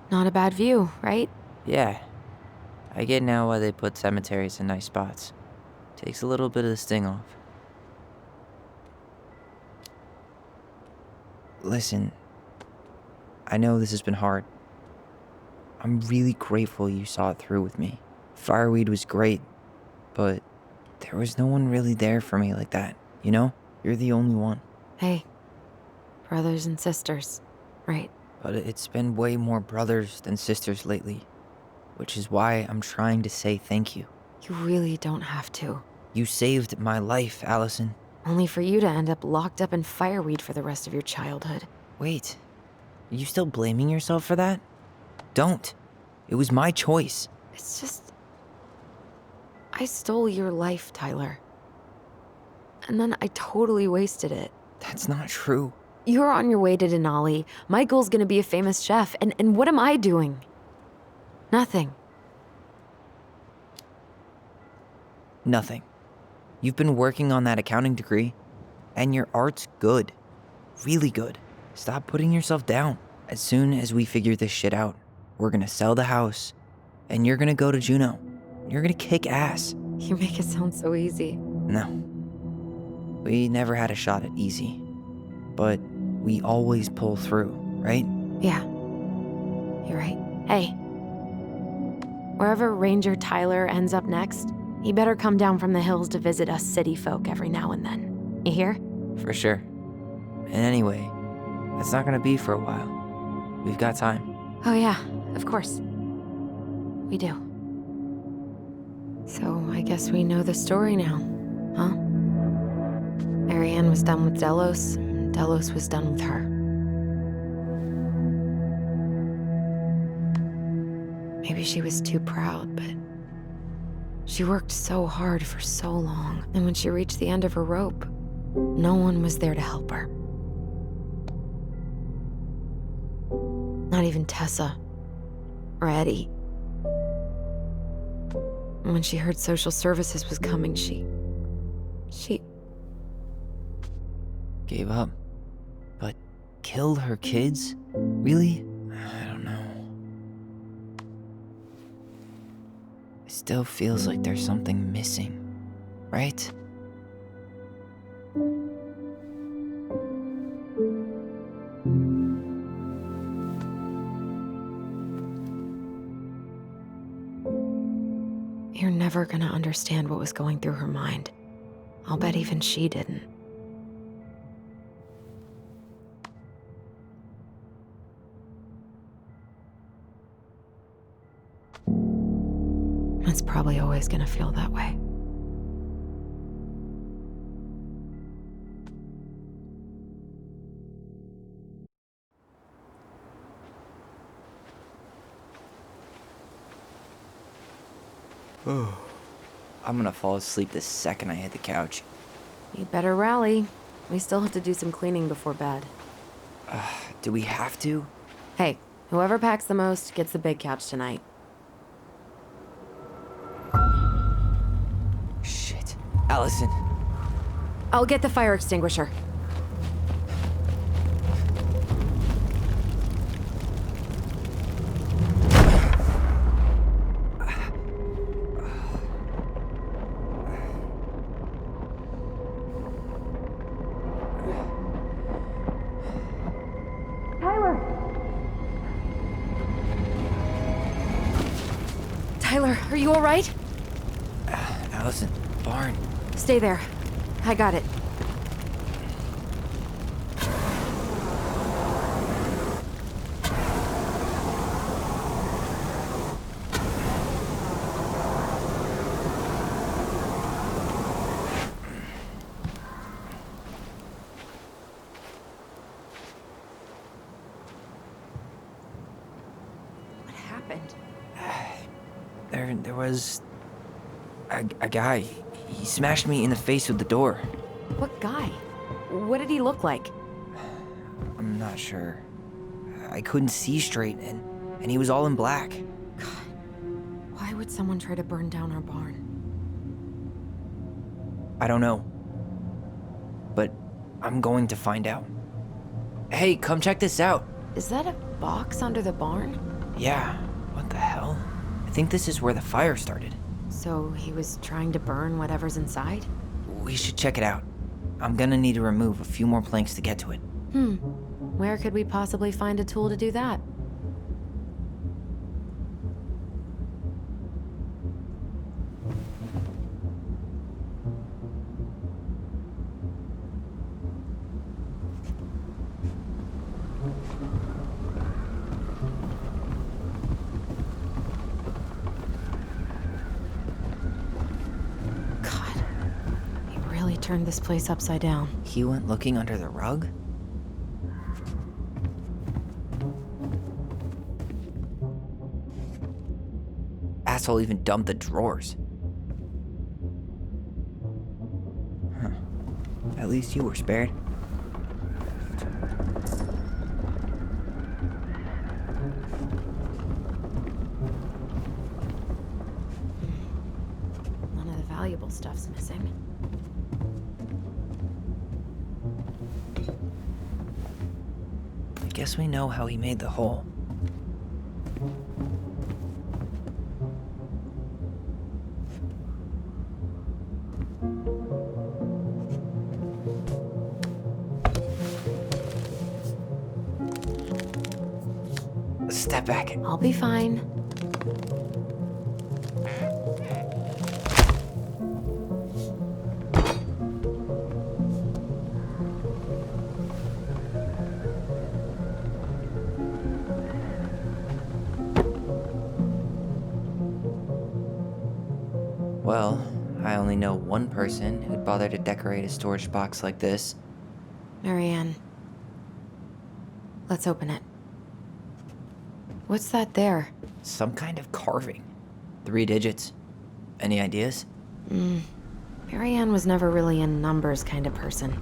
S1: Not a bad view, right?
S2: Yeah. I get now why they put cemeteries in nice spots. Takes a little bit of the sting off. Listen, I know this has been hard. I'm really grateful you saw it through with me. Fireweed was great, but there was no one really there for me like that, you know? You're the only one.
S1: Hey, brothers and sisters, right?
S2: But it's been way more brothers than sisters lately, which is why I'm trying to say thank you.
S1: You really don't have to.
S2: You saved my life, Alysson.
S1: Only for you to end up locked up in fireweed for the rest of your childhood.
S2: Wait, are you still blaming yourself for that? Don't. It was my choice.
S1: It's just... I stole your life, Tyler. And then I totally wasted it.
S2: That's not true.
S1: You're on your way to Denali. Michael's gonna be a famous chef, and what am I doing? Nothing.
S2: Nothing. You've been working on that accounting degree, and your art's good. Really good. Stop putting yourself down. As soon as we figure this shit out, we're gonna sell the house, and you're gonna go to Juneau. You're gonna kick ass.
S1: You make it sound so easy.
S2: No. We never had a shot at easy. But we always pull through, right?
S1: Yeah. You're right. Hey. Wherever Ranger Tyler ends up next, he better come down from the hills to visit us city folk every now and then. You hear?
S2: For sure. And anyway, that's not gonna be for a while. We've got time.
S1: Oh yeah, of course. We do. So I guess we know the story now, huh? Marianne was done with Delos, and Delos was done with her. Maybe she was too proud, but she worked so hard for so long, and when she reached the end of her rope, no one was there to help her. Not even Tessa or Eddie. And when she heard social services was coming, she
S2: gave up. But killed her kids? Really? I don't know. It still feels like there's something missing, right?
S1: You're never gonna understand what was going through her mind. I'll bet even she didn't. It's probably always gonna feel that way.
S2: I'm gonna fall asleep the second I hit the couch.
S1: You'd better rally. We still have to do some cleaning before bed.
S2: Do we have to?
S1: Hey, whoever packs the most gets the big couch tonight.
S2: Shit. Alysson.
S1: I'll get the fire extinguisher. Tyler, are you all right?
S2: Alysson, barn.
S1: Stay there. I got it. What happened?
S2: There was a guy. He smashed me in the face with the door.
S1: What guy? What did he look like?
S2: I'm not sure. I couldn't see straight, and he was all in black.
S1: God, why would someone try to burn down our barn?
S2: I don't know. But I'm going to find out. Hey, come check this out.
S1: Is that a box under the barn?
S2: Yeah, what the hell? I think this is where the fire started.
S1: So he was trying to burn whatever's inside?
S2: We should check it out. I'm gonna need to remove a few more planks to get to it.
S1: Where could we possibly find a tool to do that? God, he really turned this place upside down.
S2: He went looking under the rug? Asshole even dumped the drawers. Huh. At least you were spared.
S1: None of the valuable stuff's missing.
S2: I guess we know how he made the hole. Step back.
S1: I'll be fine.
S2: Well, I only know one person who'd bother to decorate a storage box like this.
S1: Marianne. Let's open it. What's that there?
S2: Some kind of carving. 3 digits. Any ideas?
S1: Marianne was never really a numbers kind of person.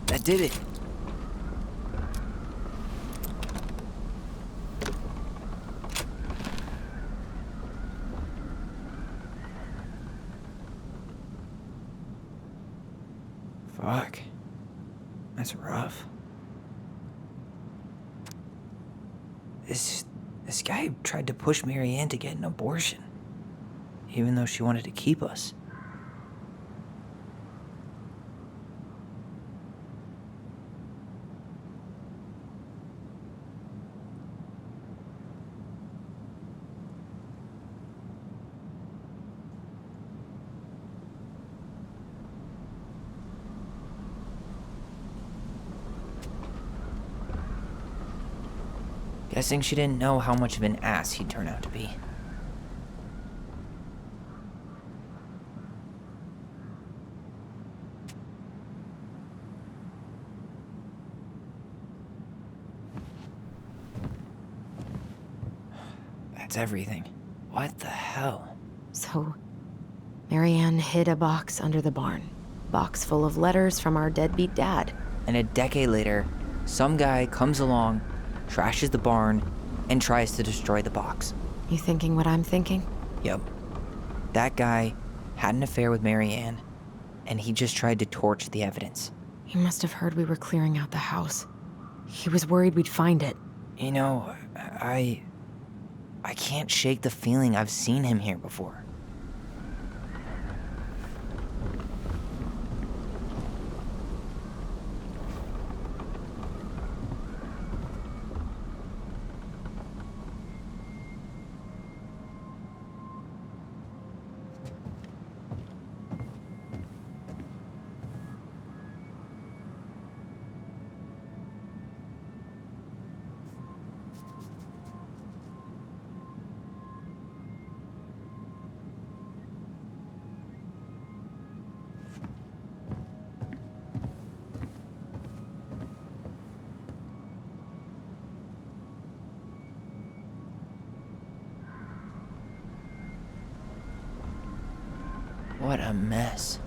S2: That did it. Fuck. That's rough. This guy tried to push Marianne to get an abortion, even though she wanted to keep us. Guessing she didn't know how much of an ass he'd turn out to be. That's everything. What the hell?
S1: So, Marianne hid a box under the barn. Box full of letters from our deadbeat dad.
S2: And a decade later, some guy comes along, trashes the barn, and tries to destroy the box.
S1: You thinking what I'm thinking?
S2: Yep. That guy had an affair with Marianne, and he just tried to torch the evidence.
S1: He must have heard we were clearing out the house. He was worried we'd find it.
S2: You know, I can't shake the feeling I've seen him here before. What a mess.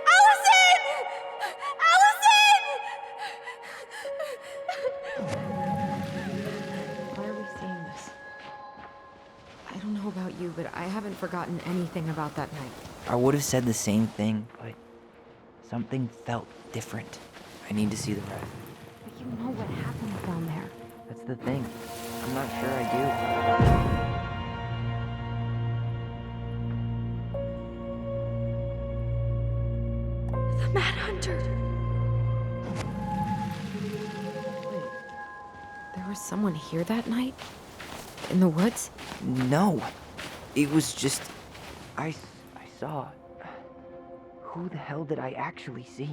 S4: Alysson!
S1: forgotten anything about that night.
S2: I would have said the same thing, but something felt different. I need to see the rest.
S1: But you know what happened down there.
S2: That's the thing. I'm not sure I
S1: The Mad Hunter! Wait, there was someone here that night? In the woods?
S2: do. No. It was just... I saw... Who the hell did I actually see?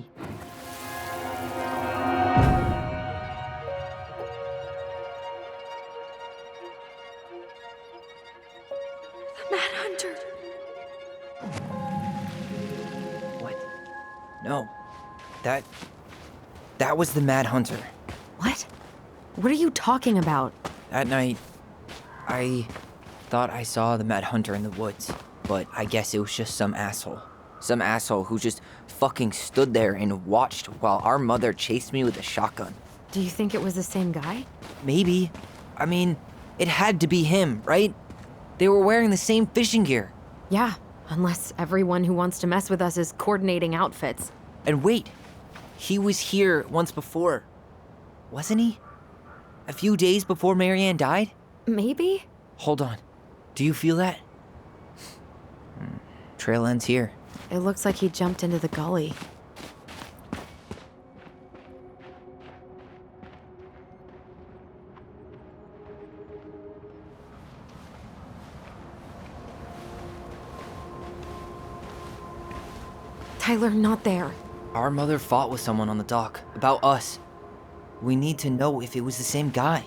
S1: The Mad Hunter!
S2: What? No. That was the Mad Hunter.
S1: What? What are you talking about?
S2: That night, I thought I saw the Mad Hunter in the woods, but I guess it was just some asshole. Some asshole who just fucking stood there and watched while our mother chased me with a shotgun.
S1: Do you think it was the same guy?
S2: Maybe. I mean, it had to be him, right? They were wearing the same fishing gear.
S1: Yeah, unless everyone who wants to mess with us is coordinating outfits.
S2: And wait, he was here once before, wasn't he? A few days before Marianne died?
S1: Maybe?
S2: Hold on. Do you feel that? Trail ends here.
S1: It looks like he jumped into the gully. Tyler, not there.
S2: Our mother fought with someone on the dock about us. We need to know if it was the same guy.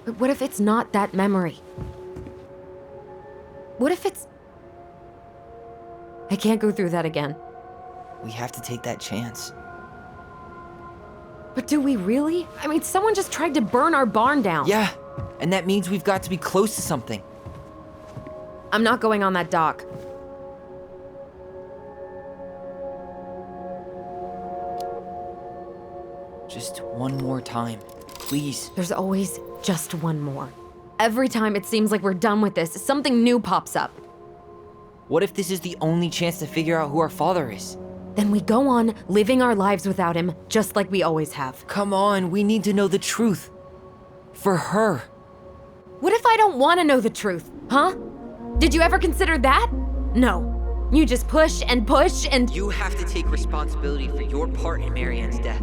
S1: But what if it's not that memory? What if it's... I can't go through that again.
S2: We have to take that chance.
S1: But do we really? I mean, someone just tried to burn our barn down.
S2: Yeah, and that means we've got to be close to something.
S1: I'm not going on that dock.
S2: Just one more time, please.
S1: There's always just one more. Every time it seems like we're done with this, something new pops up.
S2: What if this is the only chance to figure out who our father is?
S1: Then we go on living our lives without him, just like we always have.
S2: Come on, we need to know the truth. For her.
S1: What if I don't want to know the truth, huh? Did you ever consider that? No. You just push and push and...
S2: You have to take responsibility for your part in Marianne's death.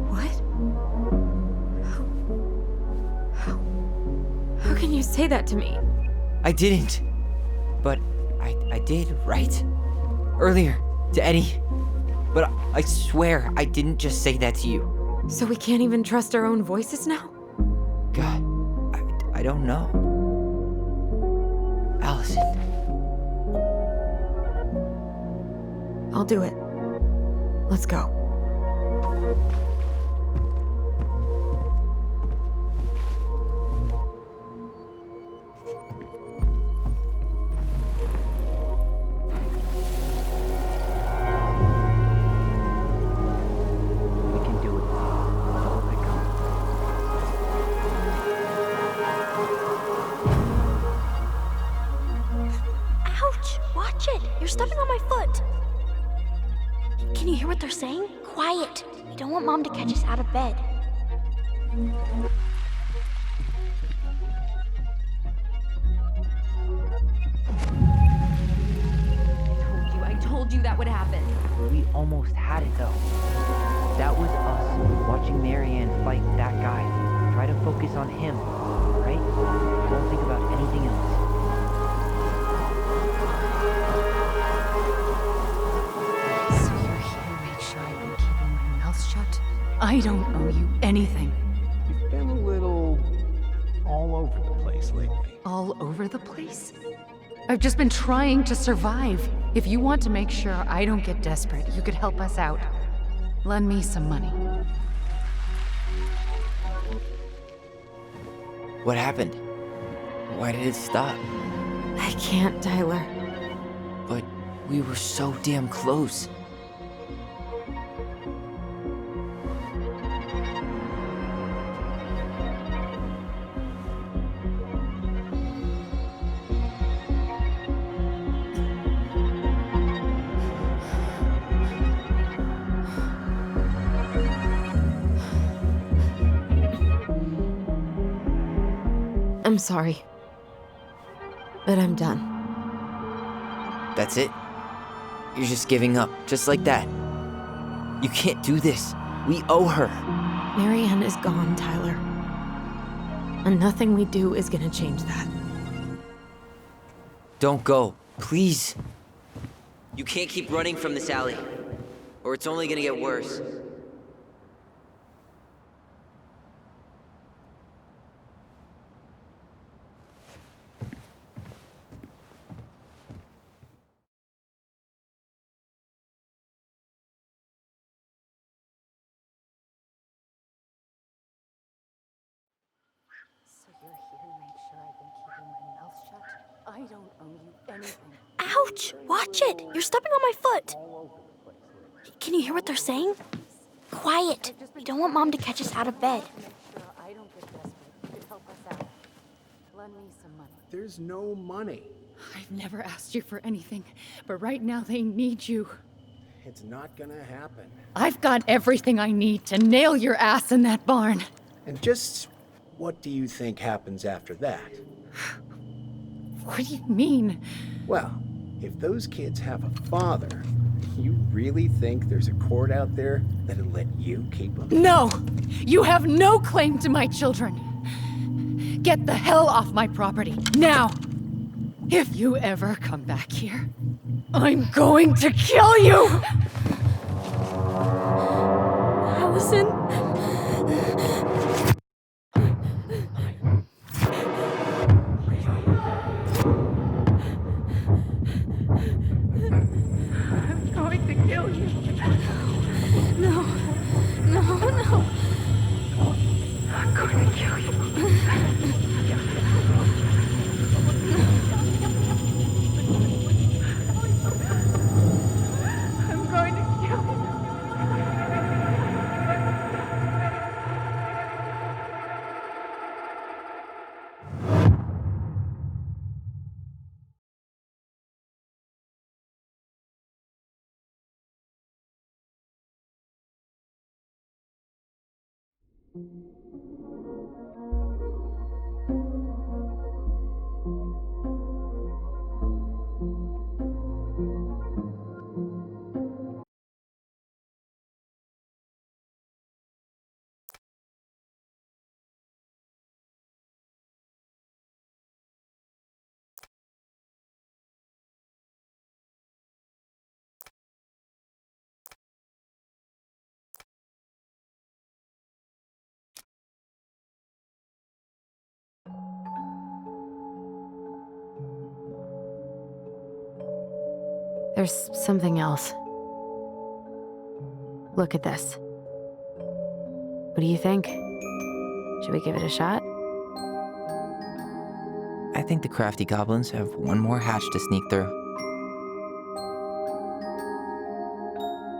S1: What? How can you say that to me?
S2: I didn't. But I did, right? Earlier, to Eddie. But I swear I didn't just say that to you.
S1: So we can't even trust our own voices now?
S2: God, I don't know. Alysson.
S1: I'll do it. Let's go.
S3: You're stepping on my foot. Can you hear what they're saying? Quiet. We don't want Mom to catch us out of bed.
S1: I told you that would happen.
S2: We almost had it though. That was us watching Marianne fight that guy. Try to focus on him, right? Don't think about anything else.
S5: I don't owe you anything.
S6: You've been a little all over the place lately.
S5: All over the place? I've just been trying to survive. If you want to make sure I don't get desperate, you could help us out. Lend me some money.
S2: What happened? Why did it stop?
S1: I can't, Tyler.
S2: But we were so damn close.
S1: I'm sorry. But I'm done.
S2: That's it? You're just giving up, just like that. You can't do this. We owe her.
S1: Marianne is gone, Tyler. And nothing we do is gonna change that.
S2: Don't go, please. You can't keep running from this alley, or it's only gonna get worse.
S5: So you're here to make sure I've been keeping my mouth shut? I don't owe you anything.
S3: Ouch! Watch it! You're stepping on my foot! Can you hear what they're saying? Quiet! We don't want Mom to catch us out of bed.
S5: I don't get desperate. You could help us out. Lend me some money.
S6: There's no money.
S5: I've never asked you for anything, but right now they need you.
S6: It's not gonna happen.
S5: I've got everything I need to nail your ass in that barn.
S6: And just what do you think happens after that?
S5: What do you mean?
S6: Well, if those kids have a father, you really think there's a court out there that'll let you keep them?
S5: No! You have no claim to my children. Get the hell off my property, now! If you ever come back here, I'm going to kill you!
S3: Alysson?
S11: I'm going to kill you.
S3: No. No, no.
S11: I'm going to kill you. I'm going to kill you.
S1: There's something else. Look at this. What do you think? Should we give it a shot?
S2: I think the crafty goblins have one more hatch to sneak through.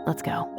S1: Let's go.